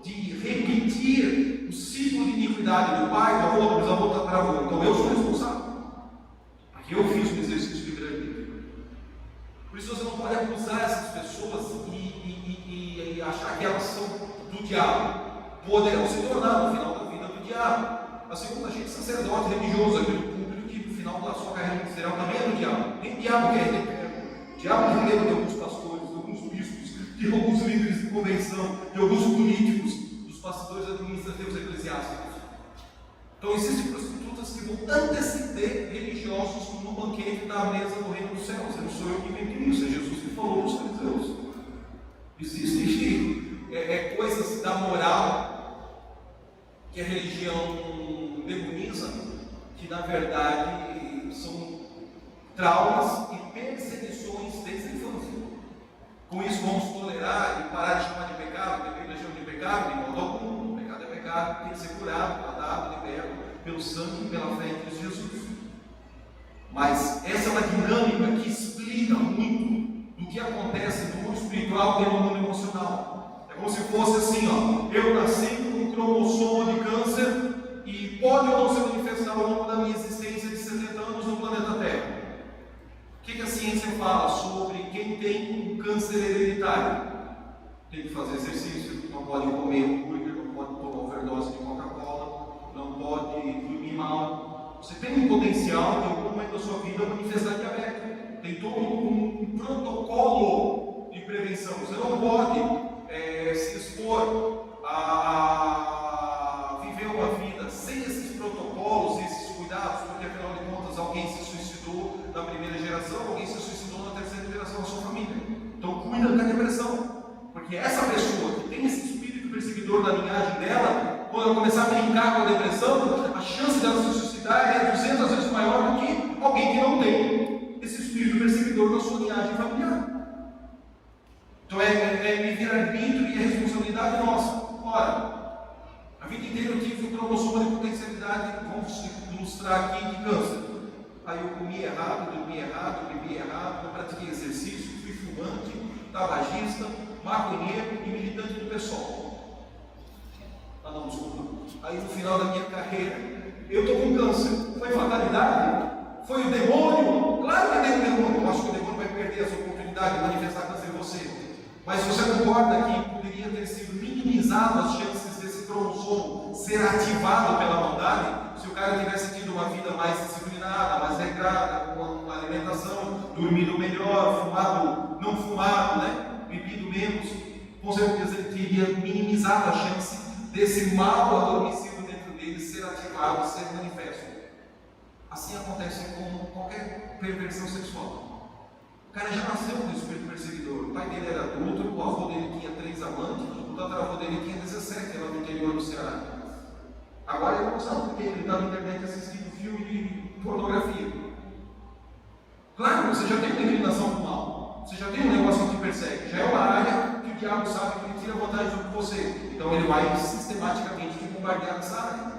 de repetir o ciclo de iniquidade do pai, do avô, do bisavô, do tataravô. Então eu sou responsável. Porque eu fiz o exercício de livre-arbítrio. Por isso você não pode acusar essas pessoas e achar que elas são do diabo. Poderão se tornar no final da vida do diabo. Assim como a gente sacerdote religioso aqui no público, que no final da sua carreira ministerial também é do diabo. Nem o diabo quer ter. O diabo tem medo de alguns pastores, de alguns bispos, de alguns líderes de convenção, de alguns políticos, dos pastores administrativos eclesiásticos. Então existem prostitutas que vão anteceder religiosos no banquete da mesa do reino dos céus. Eu não sou eu que inventei isso, é Jesus que falou para os fariseus. Existem coisas da moral que a religião demoniza, que na verdade são traumas e perseguições desde a infância. Com isso vamos tolerar e parar de chamar de pecado, depende da chama de pecado, de modo algum. O pecado é pecado, tem que ser curado, tratado, liberto pelo sangue e pela fé em Cristo Jesus. Mas essa é uma dinâmica que explica muito do que acontece no mundo espiritual e no mundo emocional. É como se fosse assim, ó, eu nasci com um cromossomo de câncer e pode ou não se manifestar ao longo da minha existência de 70 anos no planeta Terra. O que a ciência fala sobre quem tem um câncer hereditário? Tem que fazer exercício, não pode comer hambúrguer, não pode tomar overdose de Coca-Cola, não pode dormir mal. Você tem um potencial, em algum momento da sua vida, manifestar diabetes. Tem todo um protocolo de prevenção. Você não pode se expor a viver uma vida sem esses protocolos, esses cuidados, porque afinal de contas alguém se suicidou na primeira geração, alguém se suicidou na terceira geração da sua família. Então cuida da depressão, porque essa pessoa que tem esse espírito perseguidor na linhagem dela, quando ela começar a brincar com a depressão, a chance dela se suicidar é 200 vezes maior do que alguém que não tem esse espírito perseguidor na sua linhagem familiar. Então é livre-arbítrio e é responsabilidade nossa. Ora, a vida inteira eu tive um cromossomo de potencialidade, vamos ilustrar aqui, de câncer. Aí eu comi errado, dormi errado, bebi errado, não pratiquei exercício, fui fumante, tabagista, maconheiro e militante do PSOL. Ah não, desculpa. Aí no final da minha carreira, eu estou com câncer. Foi fatalidade? Foi o demônio? Claro que tem o demônio. Eu acho que o demônio vai perder essa oportunidade de manifestar câncer em você. Mas você concorda que poderia ter sido minimizado as chances desse cromossomo ser ativado pela maldade? Se o cara tivesse tido uma vida mais disciplinada, mais regrada, com uma alimentação, dormido melhor, fumado, não fumado, né? Bebido menos, com certeza ele teria minimizado a chance desse mal adormecido dentro dele ser ativado, ser manifesto. Assim acontece com qualquer perversão sexual. O cara já nasceu com o espírito perseguidor. O pai dele era adulto, o avô dele tinha 3 amantes, o tataravô dele tinha 17, lá no interior do Ceará. Agora ele não sabe porque ele está na internet assistindo filme de pornografia. Claro, você já tem uma inclinação para o mal, você já tem um negócio que te persegue, já é uma área que o diabo sabe que ele tira vantagem sobre você. Então ele vai sistematicamente te bombardear nessa área.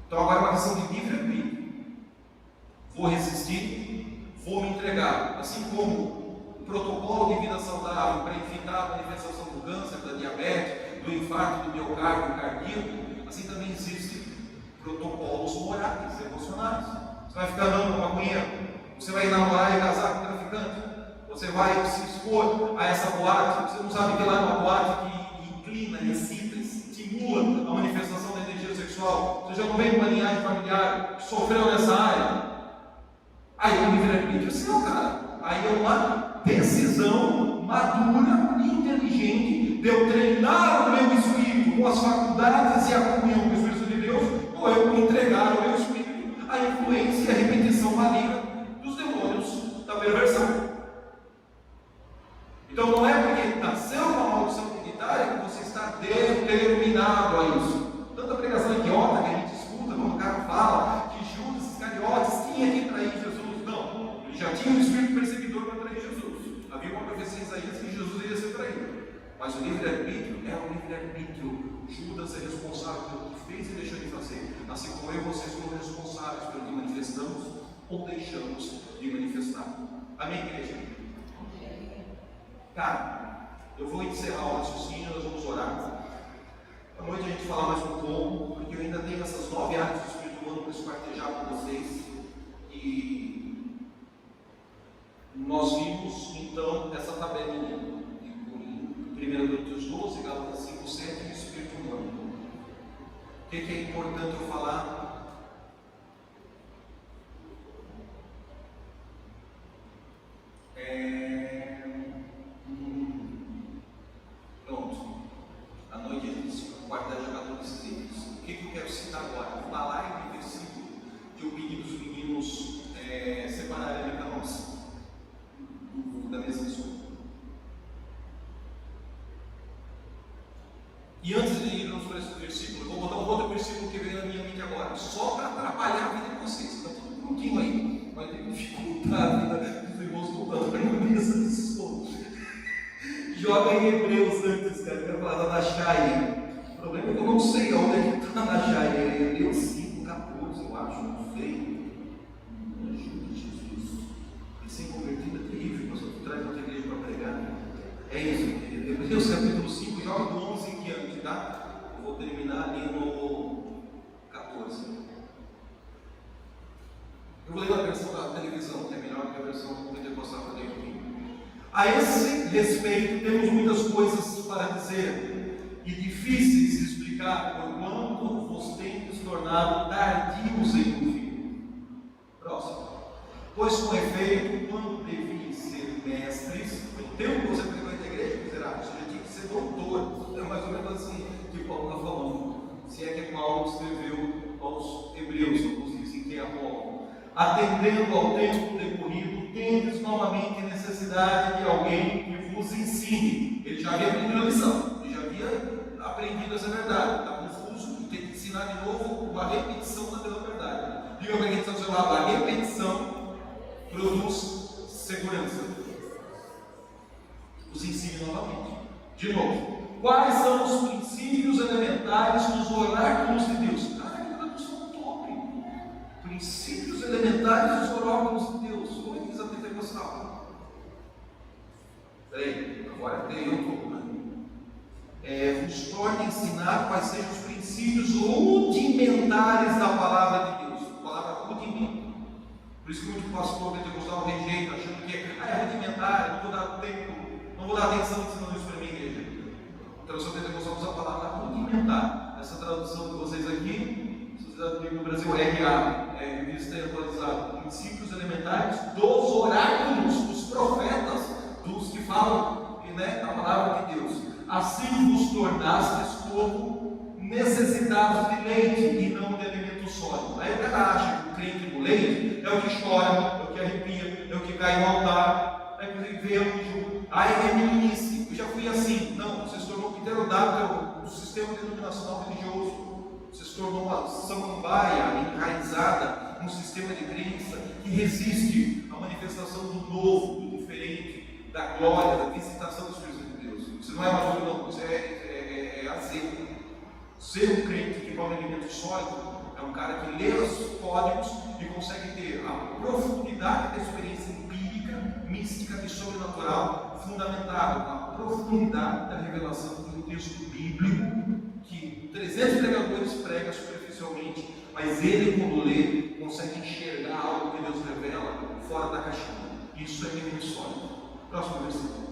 Então agora é uma questão de livre-arbítrio. Vou resistir, vou me entregar. Assim como o protocolo de vida saudável para evitar a manifestação do câncer, da diabetes, do infarto, do miocárdio, cardíaco, assim também existem protocolos morais, emocionais. Você vai ficar dando uma maconheiro, você vai namorar e casar com um traficante, você vai se expor a essa boate, você não sabe que lá é uma boate que inclina, excita, estimula a manifestação da energia sexual, você já não vem de uma linhagem familiar que sofreu nessa área. Aí o livre-arbítrio, assim, não, cara. Aí é uma decisão madura e inteligente de eu treinar o meu espírito com as faculdades e a comunhão com o Espírito de Deus, ou eu entregar ao meu espírito a influência e a repetição maligna dos demônios da perversão. Então não é porque nasceu uma maldição comunitária que você está determinado a isso. Tanta pregação idiota que a gente escuta quando o cara fala que Judas Iscariotes tinha que trair Jesus. Não, ele já tinha um espírito perseguidor para trair Jesus. Havia uma profecia em Isaías que Jesus iria ser traído. Mas o livre-arbítrio é o livre-arbítrio. Judas é responsável pelo que fez e deixou de fazer. Assim como eu e você somos responsáveis pelo que manifestamos ou deixamos de manifestar. Amém, igreja? Cara, eu vou encerrar o raciocínio, nós vamos orar. À noite a gente fala mais um pouco, porque eu ainda tenho essas 9 áreas do Espírito Humano para esquartejar com vocês. E nós vimos então essa tabelinha em 1 Coríntios 12, Gálatas 5, 7 e o Espírito Humano. O que é importante eu falar? Pronto. À noite a gente guarda jogador desses livros. O que eu quero citar agora? Uma live de versículo que eu pedi para os meninos separarem a carroça da mesa de som. E antes de irmos para esse versículo, eu vou botar um outro versículo que veio na minha mente agora, só para atrapalhar a vida de vocês. Está tudo prontinho aí. Vai ter que dificultar a vida dos irmãos voltando para a mesa de som. Joga em Hebreus antes, cara. Eu quero falar da Nashai. O problema é que eu não sei onde é que está a Nashai. É Hebreus 5, 14, eu acho. Não sei. Me ajuda, Jesus. Recém-convertido é terrível. Nós vamos trazer outra igreja para pregar. É isso. Hebreus capítulo 5, joga do 11 em diante, tá? Eu vou terminar ali no 14. Eu vou ler a versão da televisão, que é melhor que a versão pentecostal que eu tenho aqui. A esse respeito, temos muitas coisas para dizer e difíceis de explicar, porquanto vos tendes tornado tardios em ouvir. Próximo. Pois, com efeito, quando deviam ser mestres, no tempo que você pregou na igreja, miserável, você já tinha que ser doutor. É mais ou menos assim que Paulo está falando. Se é que Paulo escreveu aos Hebreus, alguns dizem que é Apolo. Atendendo ao tempo decorrido, tendes novamente necessidade de alguém que vos ensine. Ele já havia aprendido a lição, ele já havia aprendido essa verdade. Está confuso, e tem que ensinar de novo uma repetição da mesma verdade. Diga para quem está ao seu lado, a repetição produz segurança. Os ensine novamente. De novo, quais são os princípios elementares dos oráculos de Deus? Princípios elementares dos oráculos de Deus. Como é que diz a pentecostal? Peraí, agora tem eu estou. Vos torna a ensinar quais os princípios rudimentares da palavra de Deus. A palavra rudimento. Por isso que muito pastor pentecostal rejeita, achando que é rudimentar, não vou dar tempo, não vou dar atenção ensinando isso para mim, igreja. A tradução pentecostal usa a palavra rudimentar. Essa tradução de vocês aqui, se vocês no Brasil, RA, revista atualizada, princípios elementares dos oráculos, dos profetas, dos que falam, né, a palavra de Deus. Assim vos tornastes como necessitados de leite e não de alimento sólido. Aí o cara acha que o crente do leite é o que chora, é o que arrepia, é o que cai no altar, é o que vê anjo. Aí é meninice. Eu já fui assim. Não, você se tornou pterodáctilo do sistema denominacional religioso. Você se tornou uma samambaia enraizada num sistema de crença que resiste à manifestação do novo, do diferente, da glória, da visitação do Espírito de Deus. Você não é maduro, não, você é azedo. Ser um crente que come alimento sólido é um cara que lê os códigos e consegue ter a profundidade da experiência empírica, mística e sobrenatural, fundamentada na profundidade da revelação de um texto bíblico que 300 pregadores pregam superficialmente, mas ele, quando lê, consegue enxergar algo que Deus revela fora da caixinha. Isso é alimento sólido. Próximo versículo.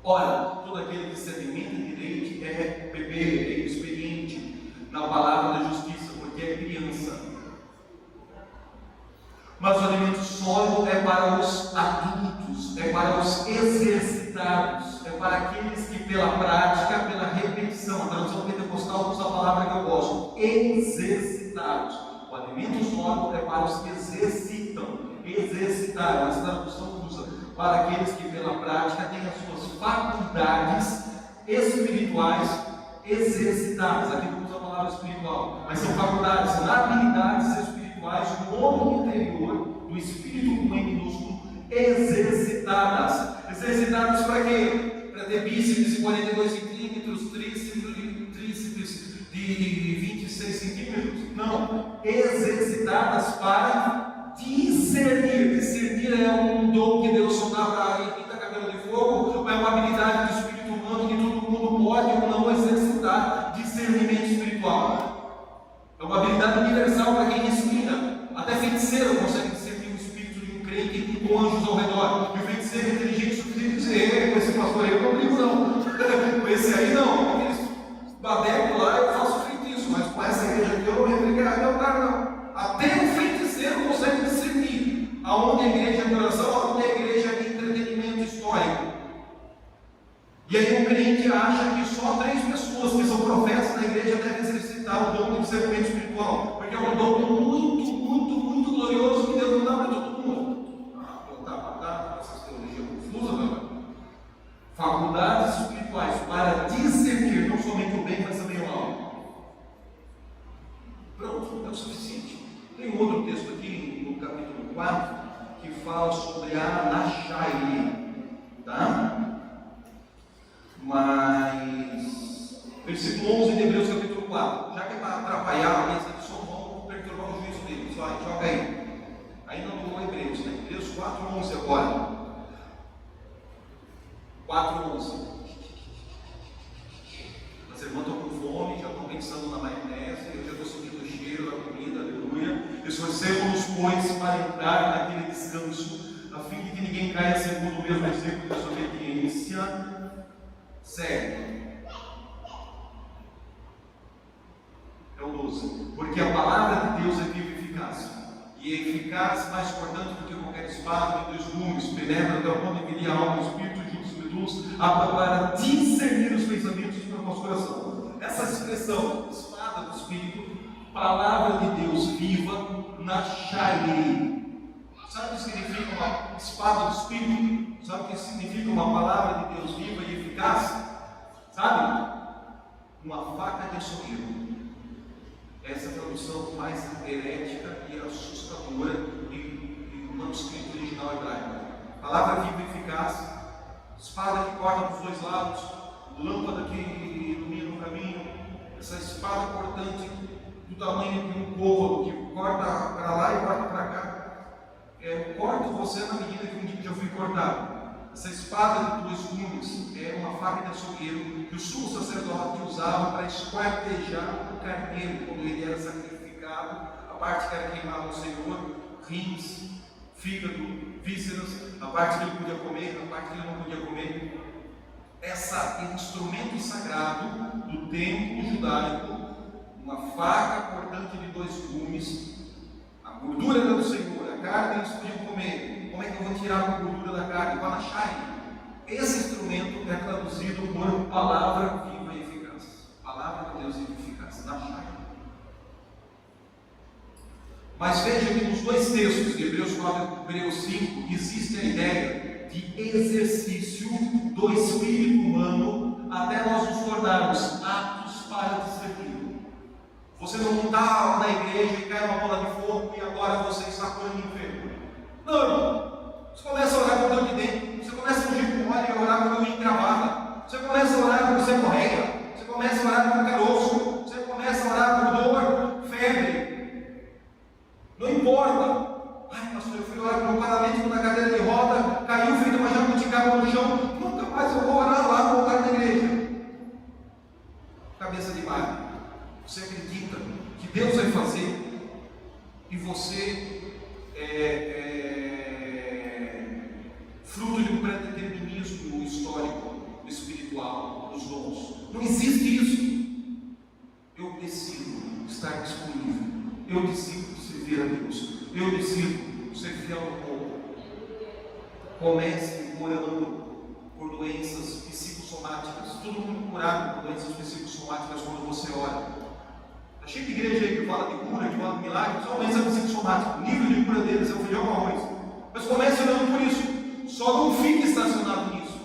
Ora, todo aquele que se alimenta de leite é bebê, é experiente na palavra da justiça, porque é criança. Mas o alimento sólido é para os adultos, é para os exercitados, é para aqueles que pela prática, pela repetição, a tradução pentecostal usa a palavra que eu gosto, exercitados. O alimento sólido é para os que exercitam, exercitar, essa tradução usa para aqueles que pela prática têm as suas faculdades espirituais exercitadas. Aqui não usa a palavra espiritual, mas são faculdades, são habilidades espirituais no homem interior do espírito com E minúsculo, exercitadas. Exercitadas para quê? Para ter bíceps de 42 centímetros, tríceps de 26 centímetros? Não, exercitadas para discernir. Discernir é um dom que Deus só dá para quem está cabelo de fogo, ou é uma habilidade do espírito humano que todo mundo pode ou não exercitar. Discernimento espiritual é uma habilidade universal para quem respira. Até feiticeiro consegue discernir o espírito de um crente com anjos ao redor. E o feiticeiro é inteligente o suficiente de dizer: com esse pastor aí eu não brigo não, com esse aí não, aqueles badecos lá eu faço feitiço, mas com essa igreja aqui eu não vou brigar, não. Até o feiticeiro consegue discernir aonde a igreja é oração, aonde a igreja é entretenimento histórico. E aí o crente acha que só 3 pessoas que são profetas na igreja devem exercitar o dom do discernimento espiritual, porque é um dom muito glorioso que Deus não dá para todo mundo. Tá, essas teologias confusas, não. Faculdades espirituais para discernir não somente o bem, mas também o mal. Pronto, é o suficiente. Tem um outro texto aqui no capítulo 4 que fala sobre a Nachai, tá? Mas, versículo 11 de Hebreus capítulo 4, já que é para atrapalhar a mesa de som, vamos perturbar o juízo dele. Só joga aí. Ainda não Hebreus, né? Hebreus 4:11 agora. 4:11. As irmãs estão com fome, já estão pensando na maionese, eu já estou sentindo o cheiro da comida, aleluia. Esforcemos-nos, pois, para entrar naquele descanso, a fim de que ninguém caia segundo o mesmo exemplo de desobediência. Segue. É o 12. Porque a palavra de Deus é viva e eficaz. E é eficaz, mais cortante do que qualquer espada de 2 gumes, penetra até o ponto de medir a alma, o espírito, juntos e medulas, para discernir os pensamentos do nosso coração. Essa expressão, espada do espírito, palavra de Deus viva, Nachai. Sabe o que significa uma espada do espírito? Sabe o que significa uma palavra de Deus viva e eficaz? Sabe? Uma faca de açougueiro. Essa é a tradução mais herética e assustadora do manuscrito original hebraico. Palavra viva e eficaz, espada que corta dos 2 lados, lâmpada que ilumina o caminho, essa espada cortante do tamanho de um côvado que corta para lá e corta para cá. Corto você na medida que um dia já fui cortado. Essa espada de 2 gumes é uma faca de açougueiro que o sumo sacerdote usava para esquartejar o carneiro quando ele era sacrificado. A parte que era queimada ao Senhor, rins, fígado, vísceras, a parte que ele podia comer, a parte que ele não podia comer. Esse instrumento sagrado do templo judaico, uma faca cortante de 2 gumes, a gordura era do Senhor, a carne eles podiam comer. Como é que eu vou tirar a gordura da carne? Panachai. Esse instrumento é traduzido por palavra viva e eficaz. Palavra de Deus viva e eficaz, Nachai. Mas veja que nos 2 textos, de Hebreus 4 e Hebreus 5, existe a ideia de exercício do espírito humano até nós nos tornarmos aptos para discernir. Você não está na igreja e cai uma bola de fogo e agora você está curando enfermo. Não, irmão. Você começa a orar por dor de dentro. Você começa a ungir com óleo e orar por encravada. Você começa a orar por seborreia. Você começa a orar por caroço. Você começa a orar por dor, febre. Não importa. Ai, pastor, eu fui orar por um paralítico na cadeira de roda, caiu feito uma jabuticaba no chão. Nunca mais eu vou orar lá, voltar na igreja. Cabeça de mar. Você acredita que Deus vai fazer e você fruto de um predeterminismo histórico, espiritual, dos dons. Não existe isso. Eu decido estar disponível. Eu decido servir a Deus. Eu decido ser fiel ao povo. Comece orando por doenças psicossomáticas. Todo mundo curado por doenças psicossomáticas quando você ora. Está cheio de igreja aí que fala de cura, que fala de milagre, só doença psicossomática. O nível de cura deles é o feijão com arroz. Mas comece orando por isso. Só não fique estacionado nisso.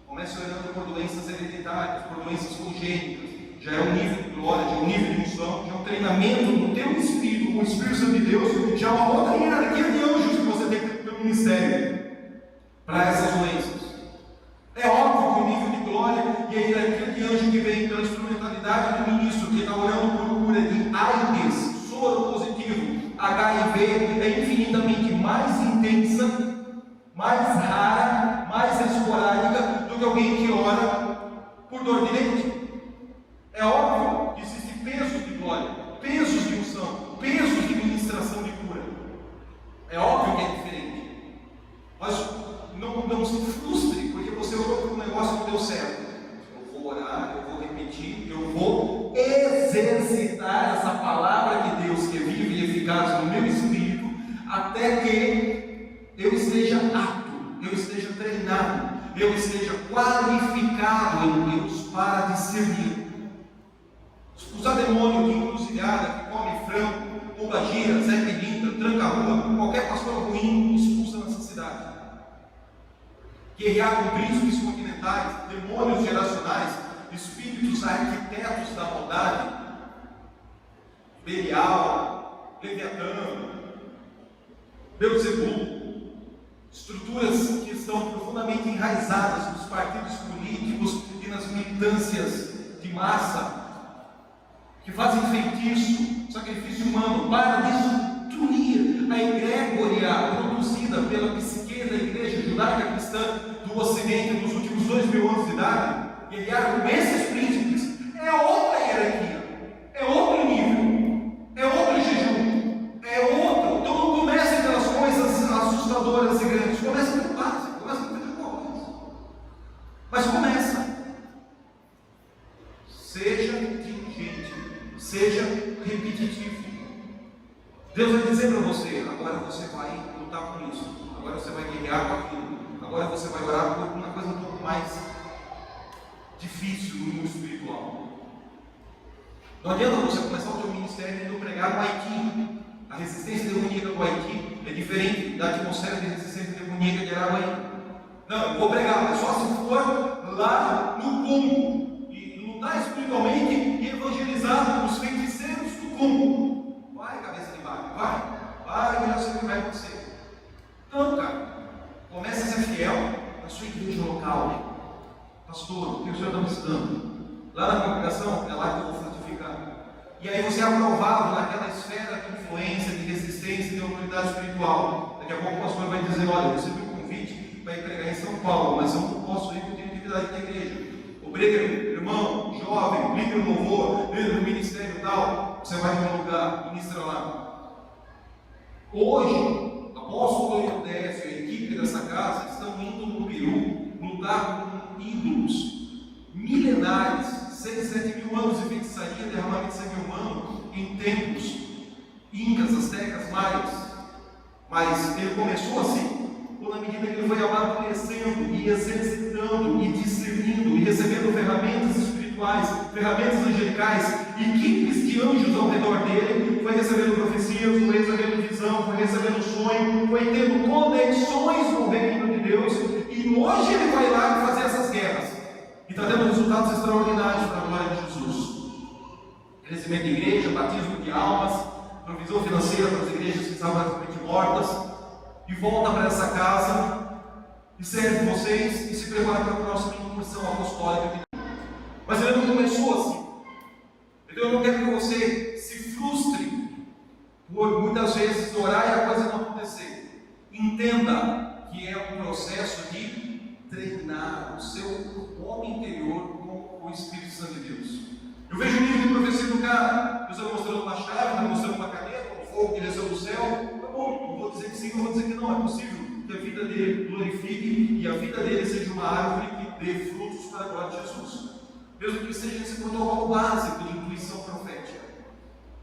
Comece orando por doenças hereditárias, por doenças congênitas. Já é um nível de glória, já é um nível de unção, já é um treinamento no teu espírito, com o Espírito Santo de Deus, já é uma outra hierarquia de anjos que você tem que ter no teu ministério para essas doenças. É óbvio que o nível de glória e a hierarquia de anjo que vem pela instrumentalidade do ministro, que está orando por cura de AIDS, soro positivo, HIV, é infinitamente mais intensa, mais rara, mais esporádica do que alguém que ora por dor de dente. É óbvio que existem pesos de glória, pesos de unção, pesos de ministração de cura. É óbvio que é diferente. Mas não se frustre porque você orou por um negócio que não deu certo. Eu vou orar, eu vou repetir, eu vou exercitar essa palavra de Deus que é viva e eficaz no meu espírito, até que eu esteja apto, eu esteja treinado, eu esteja qualificado em Deus para discernir. Expulsar demônio de encruzilhada, que come frango, pombagira, Zé Pelintra, tranca-rua, qualquer pastor ruim expulsa nessa cidade. Guerrear com príncipes continentais, demônios geracionais, espíritos arquitetos da maldade, Belial, Leviatã, Beelzebub, estruturas que estão profundamente enraizadas nos partidos políticos e nas militâncias de massa, que fazem feitiço, sacrifício humano, para destruir a egrégoria produzida pela psique da igreja judaica cristã do Ocidente nos últimos 2000 anos de idade. Guerrear com esses príncipes é outra hierarquia, é outro nível, é outro jejum, é outro. Então não comece pelas coisas assustadoras e grandes, comece pelo básico, comece pelo coisas. Mas começa. Seja diligente, seja repetitivo. Deus vai dizer para você: agora você vai lutar com isso, agora você vai guerrear com aquilo, agora você vai orar por uma coisa um pouco mais difícil no mundo espiritual. Não adianta você começar o seu ministério indo pregar no Haiti. A resistência demoníaca do Haiti é diferente da atmosfera de resistência demoníaca de Araguaí. Não, eu vou pregar, mas só se for lá no Congo e lutar espiritualmente e evangelizar os feiticeiros do Congo. Vai, cabeça de barco, vai, eu já sei o que vai acontecer. Não, cara, comece a ser fiel na sua igreja local. Pastor, o que o senhor está me ensinando? Lá na congregação, é lá que eu vou frutificar. E aí você é aprovado naquela esfera de influência, de resistência, de autoridade espiritual. Daqui a pouco o pastor vai dizer: olha, eu recebi um convite vai pregar em São Paulo, mas eu não posso ir porque eu tenho atividade da igreja. Obreiro, irmão, jovem, líder do louvor, líder do ministério e tal, você vai em um lugar, ministra lá. Hoje, apóstolo Eudésio e a equipe dessa casa estão indo no Peru lutar com ídolos milenares, 6, 7 mil anos de feitiçaria, derramamento de sangue humano em templos incas, astecas, maias. Mas ele começou assim, ou na medida que ele foi amadurecendo e exercitando e discernindo e recebendo ferramentas espirituais, ferramentas angelicais, equipes de anjos ao redor dele, foi recebendo profecias, foi recebendo visão, foi recebendo sonho, foi tendo conexões com o reino de Deus, e hoje ele vai lá fazer essas guerras e está tendo resultados extraordinários para a glória de Jesus. Crescimento de igreja, batismo de almas, provisão financeira para as igrejas que estavam praticamente mortas, e volta para essa casa e serve vocês e se prepara para a próxima incursão apostólica. Mas ele não começou assim. Então eu não quero que você se frustre por muitas vezes orar e a coisa não acontecer. Entenda que é um processo de treinar o seu homem interior com o Espírito Santo de Deus. Eu vejo um livro de profecia do cara, Deus está mostrando uma chave, está mostrando uma caneta, um fogo que desceu do céu. Tá bom, não vou dizer que sim, não vou dizer que não. É possível que a vida dele glorifique e a vida dele seja uma árvore que dê frutos para a glória de Jesus. Mesmo que seja esse protocolo básico de intuição profética.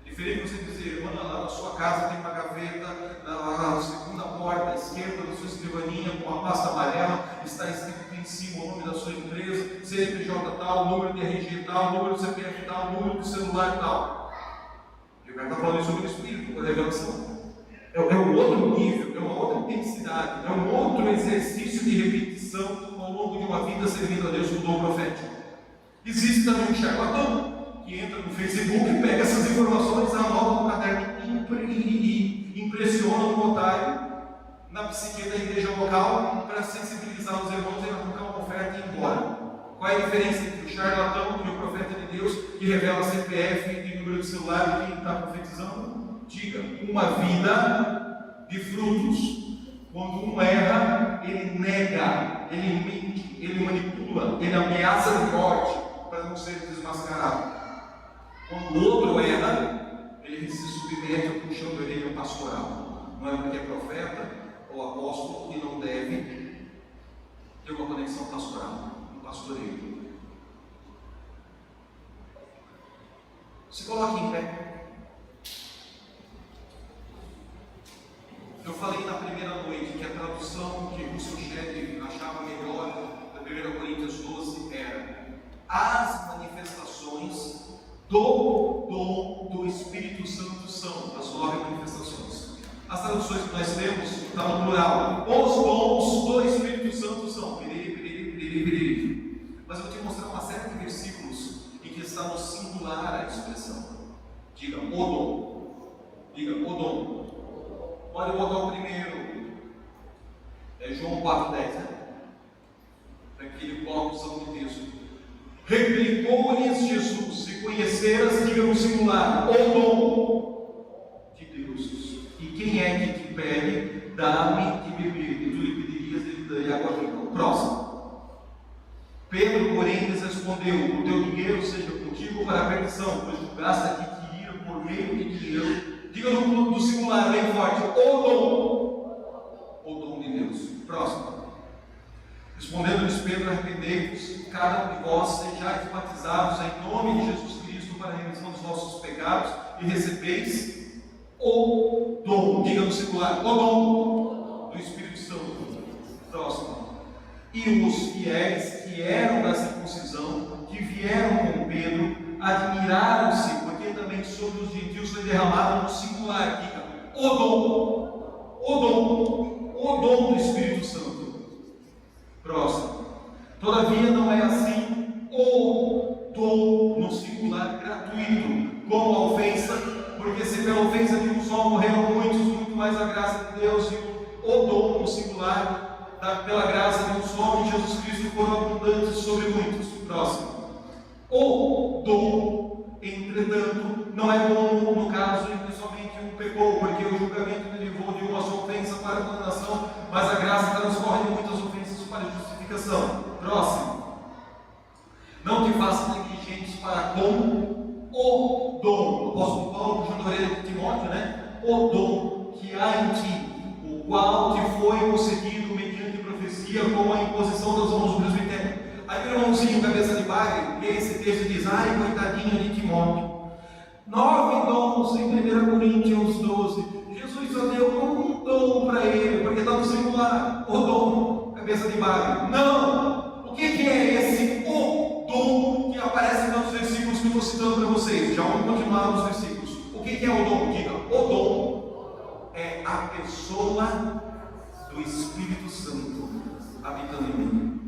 É diferente você dizer, irmã, lá na sua casa tem uma gaveta, na segunda porta à esquerda da sua escrivaninha, com uma pasta amarela, está escrito em cima o nome da sua empresa, CNPJ tal, número de RG tal, número do CPF tal, número do celular tal. Ele vai estar falando sobre o Espírito, com a revelação. É um outro nível, é uma outra intensidade, é um outro exercício de repetição ao longo de uma vida servindo a Deus com o dom profético. Existe também um charlatão que entra no Facebook, pega essas informações, anota no caderno e impressiona o otário na psique da igreja local para sensibilizar os irmãos e arrancar uma oferta e ir embora. Qual é a diferença entre o charlatão e o profeta de Deus que revela CPF e número de celular de quem está profetizando? Diga, uma vida de frutos. Quando um erra, ele nega, ele mente, ele manipula, ele ameaça de morte para não ser desmascarado. Quando o outro erra, ele se submete ao puxão de orelha pastoral. Não é porque é profeta ou apóstolo que não deve ter uma conexão pastoral, um pastoreio. Se coloque em pé. Eu falei na primeira noite que a tradução que Russell Shedd achava melhor da 1 Coríntios 12 era as manifestações do dom do Espírito Santo são as 9 manifestações. As traduções que nós temos está no plural. Os dons do Espírito Santo são piriri, piriri, piriri, piriri. Mas eu vou te mostrar uma série de versículos em que está no singular a expressão. Diga o dom. Diga o dom. Pode botar o primeiro. É João 4,10, né? Daquele blocozão de texto. Replicou-lhes Jesus: se conheceras, diga no singular, o dom de Deus. E quem é que te pede? Dá-me de beber. E tu lhe pedirias, ele daria água viva. Próximo. Pedro, porém, lhes respondeu: o teu dinheiro seja contigo para a perdição, pois julgaste a ti que ira por meio de dinheiro. Diga no singular, bem forte, o dom de Deus. Próximo. Respondendo-lhes Pedro: arrependei-vos, cada um de vós sejais batizados em nome de Jesus Cristo para a remissão dos vossos pecados e recebeis o dom. Diga no singular, o dom do Espírito Santo. Próximo. E os fiéis que eram da circuncisão, que vieram com Pedro, admiraram-se, porque também sobre os gentios foi derramado no singular. Diga, o dom do Espírito Santo. Próximo. Todavia não é assim o dom no singular gratuito, como a ofensa, porque se pela ofensa de um só morreram muitos, muito mais a graça de Deus, e o dom no singular, pela graça de um só, em Jesus Cristo, foram abundantes sobre muitos. Próximo. O dom, entretanto, não é dom no caso em que somente um pecou, porque o julgamento derivou de uma só ofensa para a condenação, mas a graça transcorre de muitas ofensas aplicação. Próximo. Não te faças negligentes para com o dom. O apóstolo Paulo puxando a orelha de Timóteo, né? O dom que há em ti, o qual te foi concedido mediante profecia com a imposição das mãos do presbitério. Aí meu irmãozinho, cabeça de bagre, lê esse texto e diz: ai, coitadinho de Timóteo. 9 dons em 1 Coríntios 12. Jesus só deu um dom para ele, porque está no singular, o dom, cabeça de bagre. Não! O que é esse o dom que aparece nos versículos que eu estou citando para vocês? Já vamos continuar nos versículos. O que é o dom? Diga, o dom é a pessoa do Espírito Santo habitando em mim.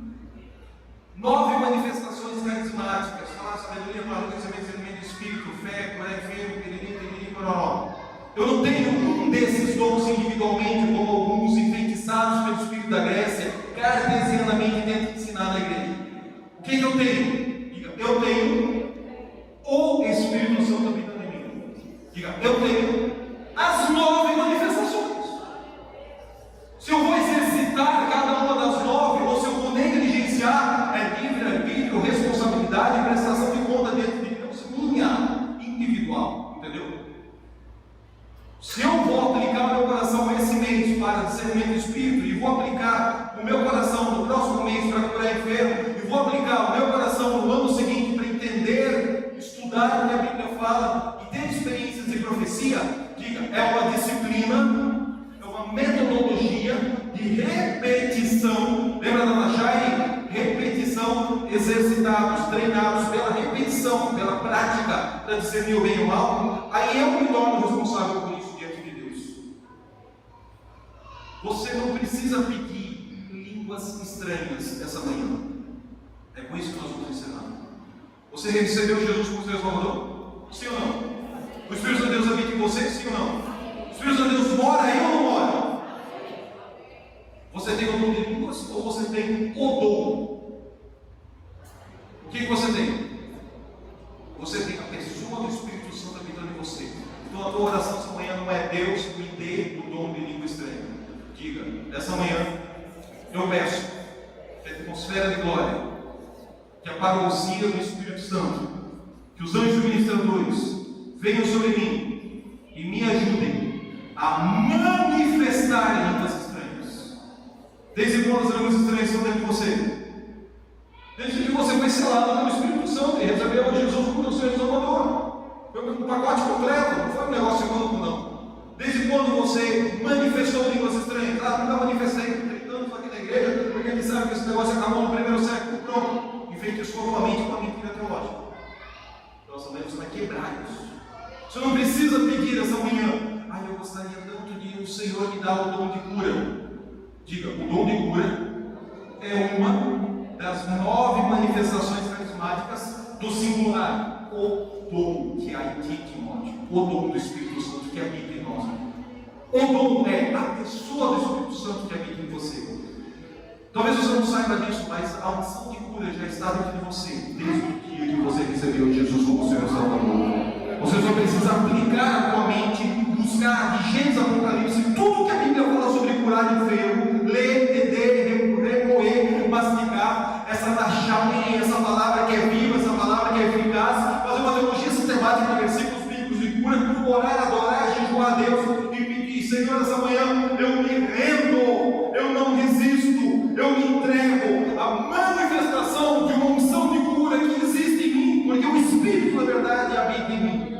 9 manifestações carismáticas: falar sabedoria, falar conhecimento, discernimento do Espírito, fé, curar enfermo, piriri, pororó. Eu não tenho um desses dons individualmente, como alguns enfeitiçados pelo Espírito da Grécia, cartesianamente tentam ensinar na igreja. O que eu tenho? Diga, eu tenho o Espírito Santo habitando em mim. Diga, eu tenho as 9 manifestações. Se eu vou exercitar cada uma das 9, ou se eu vou negligenciar, é livre-arbítrio, responsabilidade e prestação de conta diante de Deus, minha, individual, entendeu? Se eu vou aplicar meu coração esse mês para discernimento do Espírito, e vou aplicar o meu coração no próximo mês para curar enfermo, e vou aplicar o meu coração no ano seguinte para entender, estudar o que a Bíblia fala e ter experiências de profecia, diga, é uma disciplina, é uma metodologia de repetição. Lembra da Nachai? Repetição, exercitados, treinados pela repetição, pela prática, para discernir o bem e o mal. Aí eu me torno responsável por isso diante de Deus. Você não precisa pedir línguas estranhas essa manhã. É com isso que nós vamos ensinar. Você recebeu Jesus como seu Salvador? Sim ou não? O Espírito de Deus habita em você? Sim ou não? O Espírito de Deus mora aí ou não mora? Você tem o dom de línguas ou você tem o dom? O que você tem? Você tem a pessoa do Espírito Santo habitando em você. Então a tua oração essa manhã não é: Deus me dê o dom de língua estranha. Diga, essa manhã eu peço que a atmosfera de glória, que a parousia do Espírito Santo, que os anjos ministradores venham sobre mim e me ajudem a manifestar línguas estranhas. Desde quando as línguas estranhas estão dentro de você? Desde que você foi selado pelo Espírito Santo e recebeu Jesus como seu Salvador. Foi um pacote completo, não foi um negócio econômico, não. Desde quando você manifestou línguas estranhas? Nunca manifestei por 30 anos aqui na igreja, porque a gente sabe que esse negócio acabou no primeiro século. Pronto, enfeitiçou sua mente com a mentira teológica. Então essa manhã você vai quebrar isso. Você não precisa pedir essa manhã: ai, eu gostaria tanto de o Senhor me dar o dom de cura. Diga, o dom de cura é uma das 9 manifestações carismáticas do singular. O dom que há em ti, Timóteo. O dom do Espírito Santo que habita em nós. O dom é a pessoa do Espírito Santo que habita em você. Talvez você não saiba disso, mas a unção de cura já está dentro de você desde o dia que você recebeu Jesus como Senhor e Salvador. Você só precisa aplicar a tua mente, buscar de Gênesis a Apocalipse tudo que a Bíblia fala sobre curar enfermo, ler, entender, remoer, mastigar essa nachame, essa palavra que é viva, essa palavra que é eficaz, fazer uma teologia sistemática de versículos bíblicos de cura, orar, adorar, jejuar a Deus e pedir: Senhor, essa manhã eu me rendo, eu não resisto, eu me entrego à manifestação de uma unção de cura que existe em mim, porque o Espírito da verdade habita em mim.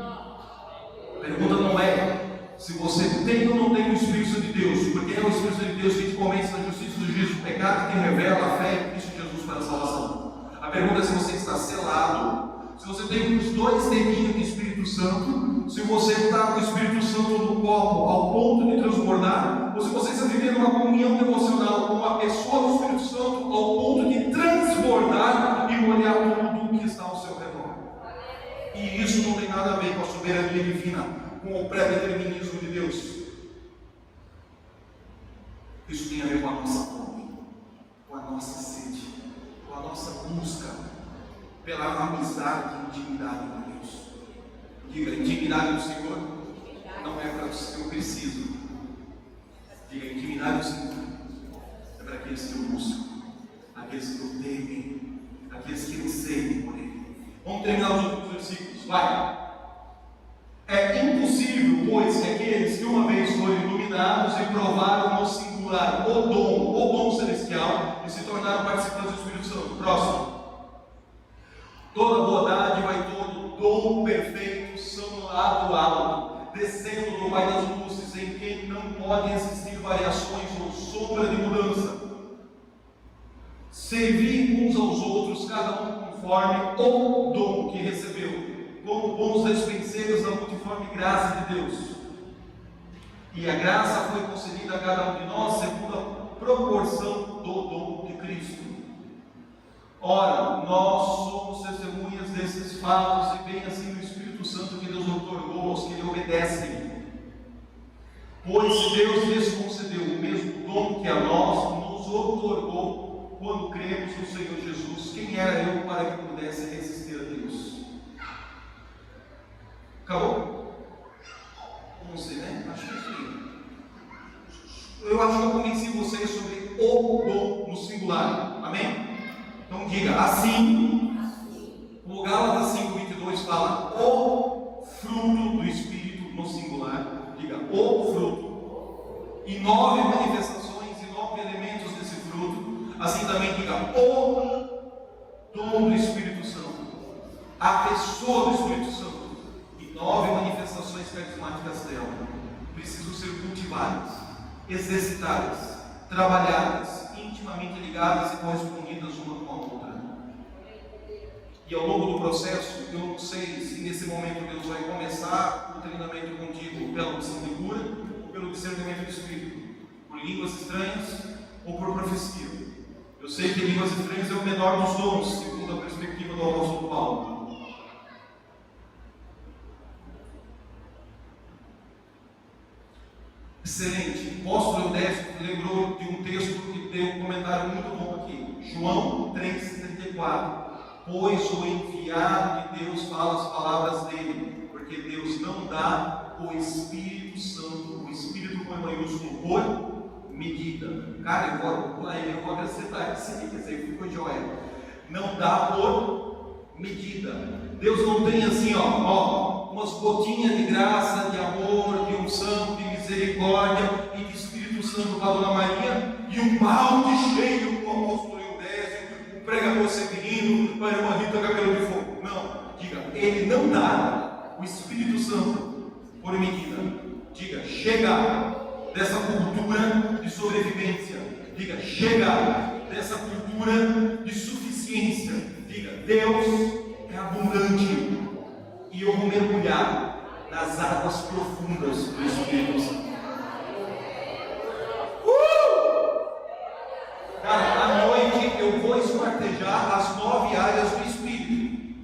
A pergunta não é se você tem ou não tem o Espírito Santo de Deus, porque é o Espírito Santo de Deus que te convence da justiça, do juízo, do pecado, que revela a fé em Cristo Jesus para a salvação. A pergunta é se você está selado, se você tem os 2 dedinhos do Espírito Santo, se você está com o Espírito Santo no copo ao ponto de transbordar, ou se você está vivendo uma comunhão devocional com a pessoa do Espírito Santo ao ponto de transbordar e molhar tudo que está ao seu redor. E isso não tem nada a ver com a soberania divina, com o pré-determinismo de Deus. Isso tem a ver com a nossa fome, com a nossa sede, com a nossa busca pela amizade e intimidade com Deus. Diga, a intimidade do Senhor não é para os que eu preciso. Diga, a intimidade do Senhor é para aqueles que eu busco. A aqueles que o temem, aqueles que anseiam por Ele. Vamos terminar os últimos versículos, vai. É impossível, pois, que aqueles que uma vez foram iluminados e provaram no singular o dom celestial e se tornaram participantes do Espírito Santo. Próximo. Toda boa dádiva e todo dom perfeito são lá do alto, descendo do Pai das luzes, em quem não podem existir variações ou sombra de mudança. Servir uns aos outros, cada um conforme o dom que recebeu, como bons despenseiros da multiforme graça de Deus. E a graça foi concedida a cada um de nós segundo a proporção do dom de Cristo. Ora, nós somos testemunhas desses fatos, e bem assim o Espírito Santo que Deus outorgou aos que lhe obedecem. Pois se Deus lhes concedeu o mesmo dom que a nós nos outorgou quando cremos no Senhor Jesus, quem era eu para que pudesse resistir a Deus? Acabou? Não sei, né? Acho que sim. Eu acho que eu convenci vocês sobre o dom no singular. Amém? Então diga, assim, como Gálatas 5:22 fala, o fruto do Espírito no singular, diga, o fruto, e 9 manifestações e 9 elementos desse fruto, assim também diga, o dom do Espírito Santo, a pessoa do Espírito Santo, e 9 manifestações carismáticas dela, precisam ser cultivadas, exercitadas, trabalhadas, intimamente ligadas e correspondidas uma com a outra. E ao longo do processo, eu não sei se nesse momento Deus vai começar o treinamento contigo pela opção de cura ou pelo discernimento do Espírito, por línguas estranhas ou por profecia. Eu sei que línguas estranhas é o menor dos dons, segundo a perspectiva do apóstolo Paulo. Excelente. O apóstolo Eudésio lembrou de um texto que tem um comentário muito bom aqui. João 3,34. Pois o enviado de Deus fala as palavras dele, porque Deus não dá o Espírito Santo, o Espírito com maiúsculo, por medida. Cara, eu vou acrescentar isso aqui, quer dizer, ficou joia. Não dá por medida. Deus não tem assim, umas gotinhas de graça, de amor, de unção, de misericórdia e de Espírito Santo para a Dona Maria e um balde cheio para o apóstolo Eudésio, o pregador Severino, para a irmã Rita Cabelo de Fogo. Não, diga, ele não dá o Espírito Santo por medida. Diga, chega dessa cultura de sobrevivência. Diga, chega dessa cultura de suficiência. Diga, Deus é abundante e eu vou mergulhar nas águas profundas do Espírito Santo. Cara, à noite eu vou esquartejar as 9 áreas do Espírito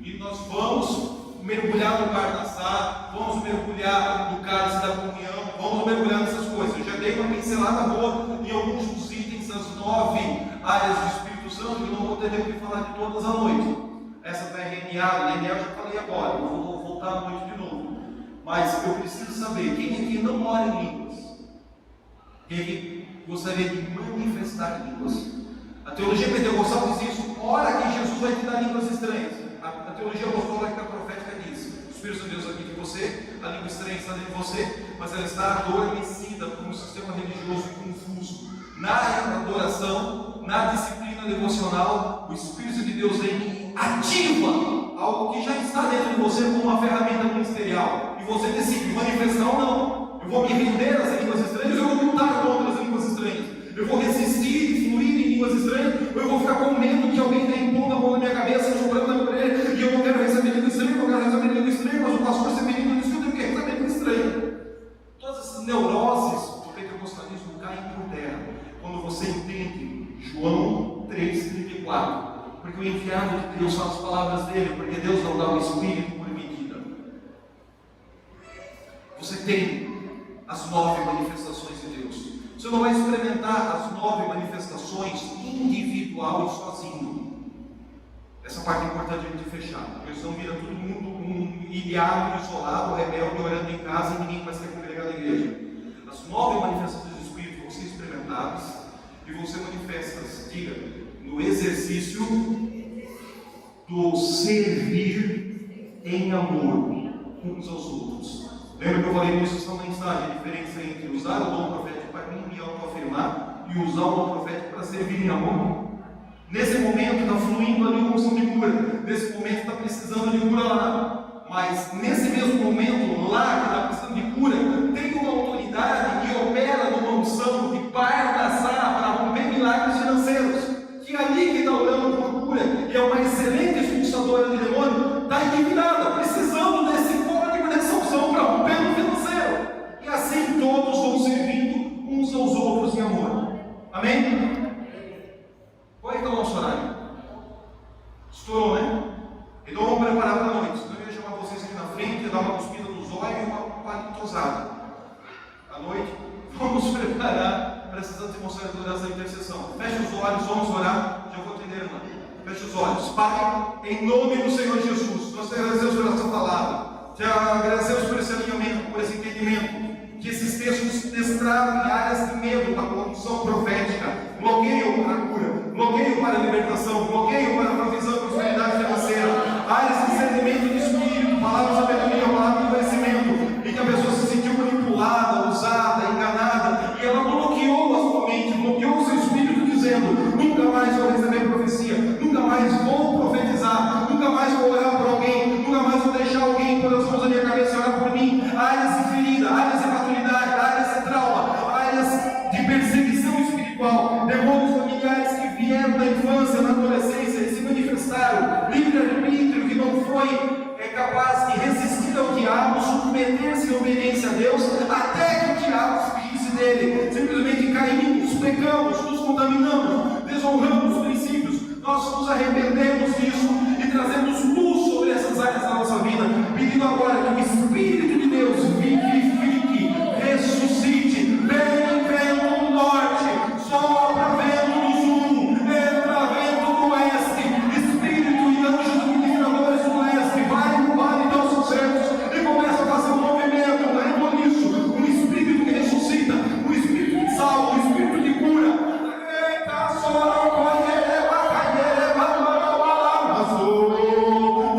e nós vamos mergulhar no Barnaçá, vamos mergulhar no cálice da comunhão, vamos mergulhar nessas coisas. Eu já dei uma pincelada boa em alguns dos itens das 9 áreas do Espírito Santo, eu não vou ter tempo de falar de todas à noite. Essa da RNA eu já falei agora, eu vou voltar à noite de novo. Mas eu preciso saber, quem aqui não mora em línguas? Quem aqui gostaria de manifestar línguas? A teologia pentecostal diz isso, ora que Jesus vai te dar línguas estranhas. A teologia apostólica profética diz, o Espírito de Deus habita em você, a língua estranha está dentro de você, mas ela está adormecida por um sistema religioso confuso. Na adoração, na disciplina devocional, o Espírito de Deus vem ativa algo que já está dentro de você como uma ferramenta ministerial e você decide manifestar ou não. Eu vou me render às línguas estranhas, eu vou lutar contra as línguas estranhas, eu vou resistir e fluir em línguas estranhas, ou eu vou ficar com medo que alguém venha impondo a mão na minha cabeça, jogando na minha orelha, e eu não quero receber língua estranha, eu quero receber língua estranha, mas o pastor Severino diz que eu tenho que receber língua estranha. Todas essas neuroses do pentecostalismo caem por terra quando você entende João 3,34. Porque o enviado de Deus fala as palavras dele, porque Deus não dá o Espírito por medida. Você tem as 9 manifestações de Deus. Você não vai experimentar as 9 manifestações individual e sozinho. Essa parte é importante a gente fechar, porque senão vira todo mundo ilhado, isolado, rebelde, orando em casa e ninguém mais quer congregar na igreja. As 9 manifestações do Espírito vão ser experimentadas e vão ser manifestas, diga, no exercício do servir em amor uns aos outros. Lembra que eu falei nisso essa mensagem, a diferença entre usar o dom profético para mim me autoafirmar e usar o dom profético para servir em amor? Nesse momento está fluindo ali uma unção de cura, nesse momento está precisando de cura lá, mas nesse mesmo momento lá que está precisando de cura, tem uma autoridade que opera numa unção de parnassá para romper milagres financeiros, que ali que está orando por cura, e é uma excelente expulsadora de demônio, está indignada, precisando desse código, dessa unção para romper no financeiro, e assim todos vão servindo uns aos outros em amor. Amém? Qual é que é o nosso horário? Estourou, né? Então vamos preparar para a noite. Então eu ia chamar vocês aqui na frente, ia dar uma cuspida nos olhos e uma palitosada. À noite, vamos preparar para essas demonstrações dessa intercessão. Feche os olhos, vamos orar. Já vou atender, irmão. Feche os olhos. Pai, em nome do Senhor Jesus, nós te agradecemos por essa palavra. Te agradecemos por esse alinhamento, por esse entendimento. Que esses textos destravem áreas de medo para a condução profética, bloqueio para a cura, bloqueio para a libertação, bloqueio para a provisão e prosperidade financeira, áreas de discernimento de espírito, palavra de sabedoria, palavra de conhecimento, e que a pessoa se sentiu manipulada, usada, enganada, e ela bloqueou a sua mente, bloqueou o seu espírito, dizendo: nunca mais vou receber profecia, nunca mais vou profetizar, nunca mais vou orar por alguém, nunca mais vou deixar alguém pôr as mãos na minha cabeça e orar por mim. Áreas de ferida, áreas de maturidade, áreas de trauma, áreas de perseguição espiritual, demônios familiares que vieram da infância, na adolescência e se manifestaram, livre-arbítrio que não foi capaz de resistir ao diabo, submeter-se em obediência a Deus, até que o diabo fugisse dele. Simplesmente caímos, pecamos, nos contaminamos, desonramos os princípios. Nós nos arrependemos disso e trazemos luz sobre essas áreas da nossa vida, pedindo agora que o Espírito de Deus vivifique, ressuscite, vem vento do norte, sopra vento do sul, entra vento do oeste, Espírito e anjos ministradores do oeste, vai no vale dos sucessos e começa a fazer um movimento, um Espírito que ressuscita, um Espírito que salva, um Espírito de cura.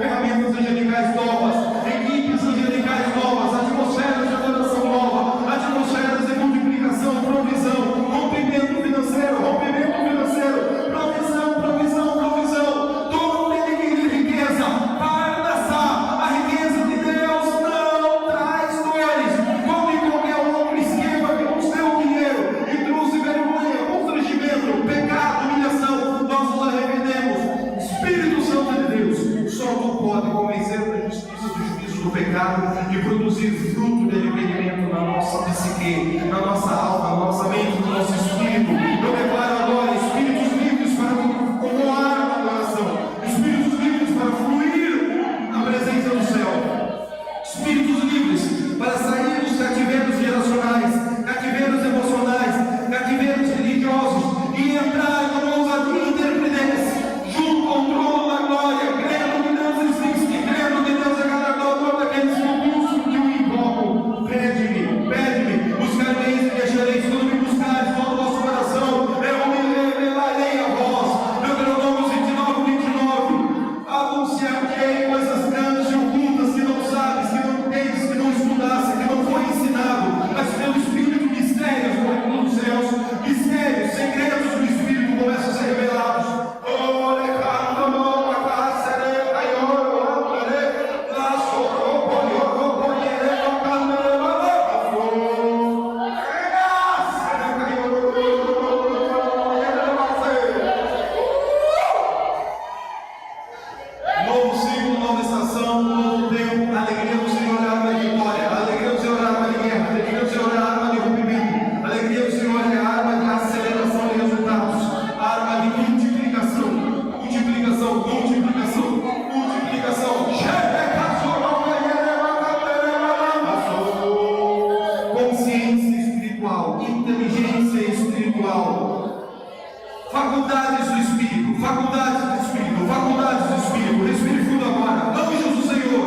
Ferramentas angelicais novas, equipes angelicais novas, atmosferas de adoração nova, atmosferas de multiplicação, provisão, rompimento financeiro, provisão, todo de riqueza, parnassá. A riqueza de Deus não traz dores, como em qualquer outro esquema que com seu dinheiro e trouxe vergonha, constrangimento, pecado, humilhação. Nós nos arrependemos. Espírito Santo de Deus, só tu pode convencer da justiça, do juízo, do pecado e produzir fruto de arrependimento na nossa psique, na nossa alma, na nossa mente, no nosso espírito. Eu declaro agora espíritos livres para como arma na oração, espíritos livres para fluir na presença do céu, espíritos livres para sair dos cativeiros geracionais, cativeiros emocionais, cativeiros religiosos e entrar na ousadia e interpretar junto ao trono da glória, crendo que Deus existe, crendo que Deus é galardador daqueles que o buscam, que o invocam. Pede-me, buscar-me e achareis. Quando me buscares todo o vosso coração, eu me revelarei a vós. Deuteronômio 29. Anunciar-te coisas grandes e ocultas que não sabes, que não tens, que não estudaste, que não foi ensinado, mas pelo Espírito, mistérios dos céus, mistérios, segredos do Espírito começam a ser revelados. Novo ciclo, nova estação, novo tempo. A alegria do Senhor é a arma de vitória. A alegria do Senhor é a arma de guerra. A alegria do Senhor é a arma de rompimento. A alegria do Senhor é a arma de aceleração de resultados. A arma de multiplicação. Consciência espiritual, inteligência espiritual, faculdades do Espírito, respire fundo agora. Anjos do Senhor,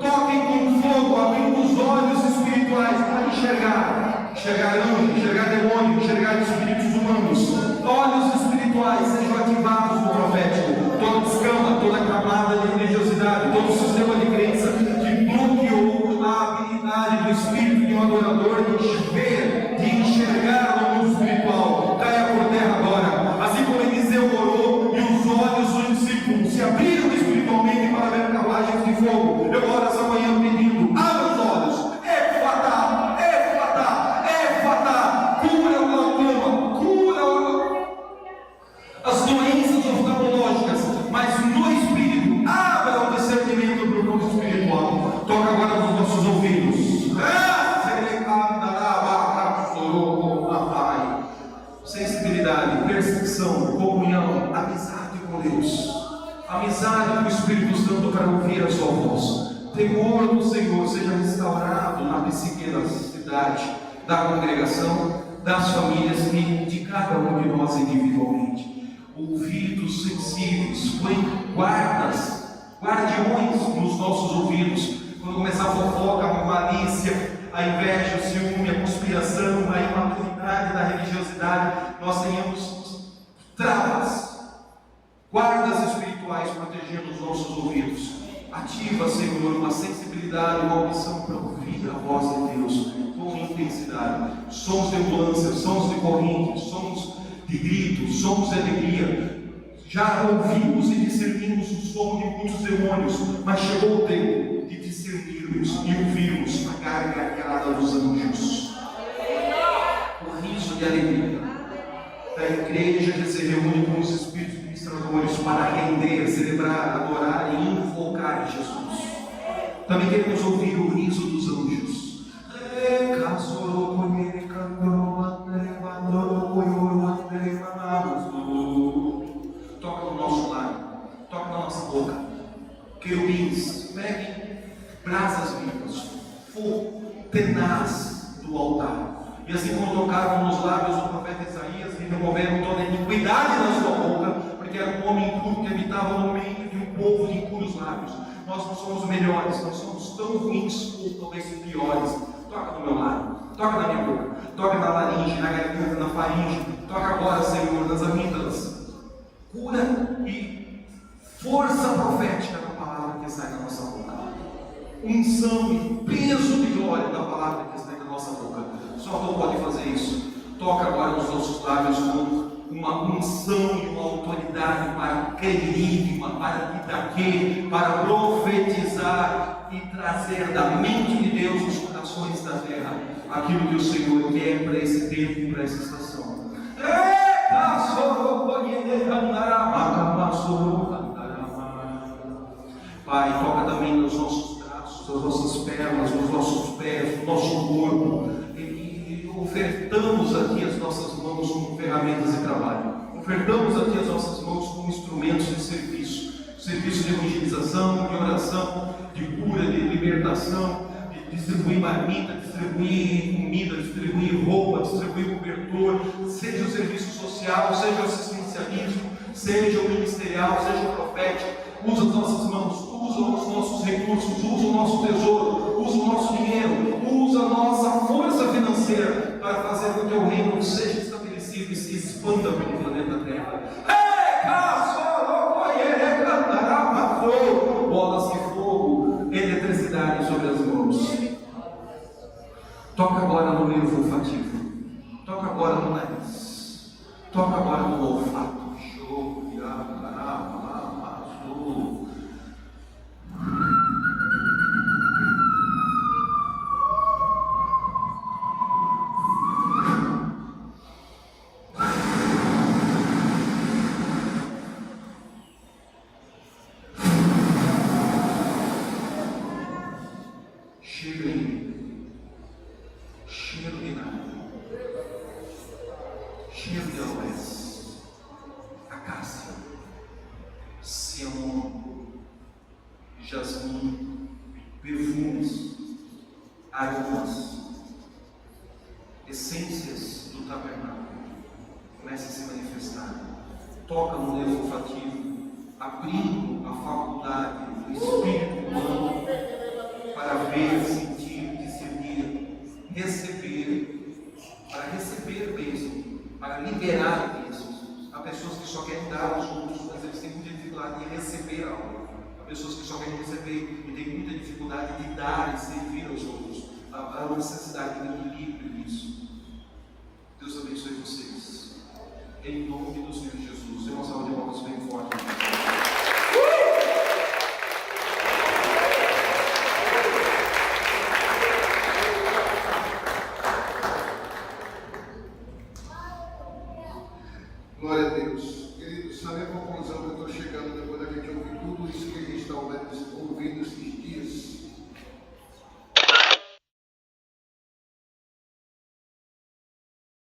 toquem com fogo, abrindo os olhos espirituais para enxergar anjos, enxergar demônios, enxergar espíritos humanos, olhos espirituais espirituais sejam ativados no profético. Toda escama, toda camada de religiosidade, todo sistema de crença que bloqueou a habilidade do espírito de um adorador de ver, de enxergar no mundo espiritual, caia por terra agora. Assim como Eliseu orou e os olhos dos discípulos se abriram espiritualmente para ver carruagens de fogo, eu oro essa manhã pedindo: abra os olhos. Cura o glaucoma, cura as doenças oftalmológicas, mas no espírito, abra o discernimento do mundo espiritual. Toca agora nos nossos ouvidos. Sensibilidade, percepção, comunhão, amizade com Deus, amizade com o Espírito Santo para ouvir a sua voz. Temor do Senhor seja restaurado na psique da cidade, da congregação, das famílias e de cada um de nós individualmente. Ouvidos sensíveis, guardiões nos nossos ouvidos. Quando começar a fofoca, a malícia, a inveja, o ciúme, a conspiração, a imaturidade da religiosidade, nós tenhamos travas, guardas espirituais protegendo os nossos ouvidos. Ativa, Senhor, uma sensibilidade, uma audição para ouvir a voz de Deus com intensidade. Sons de ambulância, sons de corrente, sons de gritos, sons de alegria. Já ouvimos e discernimos o som de muitos demônios, mas chegou o tempo de discernirmos e ouvirmos a gargalhada dos anjos, o riso de alegria da igreja que se reúne com os espíritos ministradores para render, celebrar, adorar e invocar Jesus. Também queremos ouvir o riso dos anjos. Toca no nosso lar, toca na nossa boca. Querubins, peguem brasas vivas, fogo tenaz do altar. E assim como tocaram nos lábios do profeta Isaías e removeram toda a iniquidade da sua boca, porque era um homem impuro que habitava no meio de um povo de impuros lábios. Nós não somos melhores, nós somos tão ruins ou talvez piores. Toca no meu lado, toca na minha boca, toca na laringe, na garganta, na faringe, toca agora, Senhor, nas amígdalas. Cura e força profética da palavra que sai da nossa boca. Unção e peso de glória da palavra que sai da nossa boca. Só tu pode fazer isso. Toca agora nos nossos lábios com uma unção e uma autoridade para querigma, para pitaquê, para profetizar e trazer da mente de Deus os corações da terra aquilo que o Senhor quer para esse tempo e para essa estação. Pai, toca também nos nossos braços, nas nossas pernas, nos nossos pés, no nosso corpo. E ofertamos aqui as nossas mãos como ferramentas de trabalho. Ofertamos aqui as nossas mãos como instrumentos de serviço. Serviço de evangelização, de oração, de cura, de libertação, de distribuir marmita, distribuir comida, distribuir roupa, distribuir cobertor, seja o serviço social, seja o assistencialismo, seja o ministerial, seja o profético. Usa as nossas mãos, usa os nossos recursos, usa o nosso tesouro, usa o nosso dinheiro, usa a nossa força financeira para fazer com que o reino seja estabelecido e se expanda pelo planeta Terra. Bolas de fogo, eletricidade sobre as mãos. Toca agora no nervo olfativo, toca agora no nariz, toca agora no olfato. Cheiro de nada, cheiro de aloés, acácia, ciano, jasmim, perfumes, aromas, essências do tabernáculo. Comece a se manifestar. Toca no nervo olfativo, abrindo a faculdade do espírito humano para ver, sentir, discernir, receber, para receber bênçãos, para liberar bênçãos. Há pessoas que há uma necessidade de equilíbrio nisso. Deus abençoe vocês. Em nome do Senhor Jesus. Dê uma salva de palmas.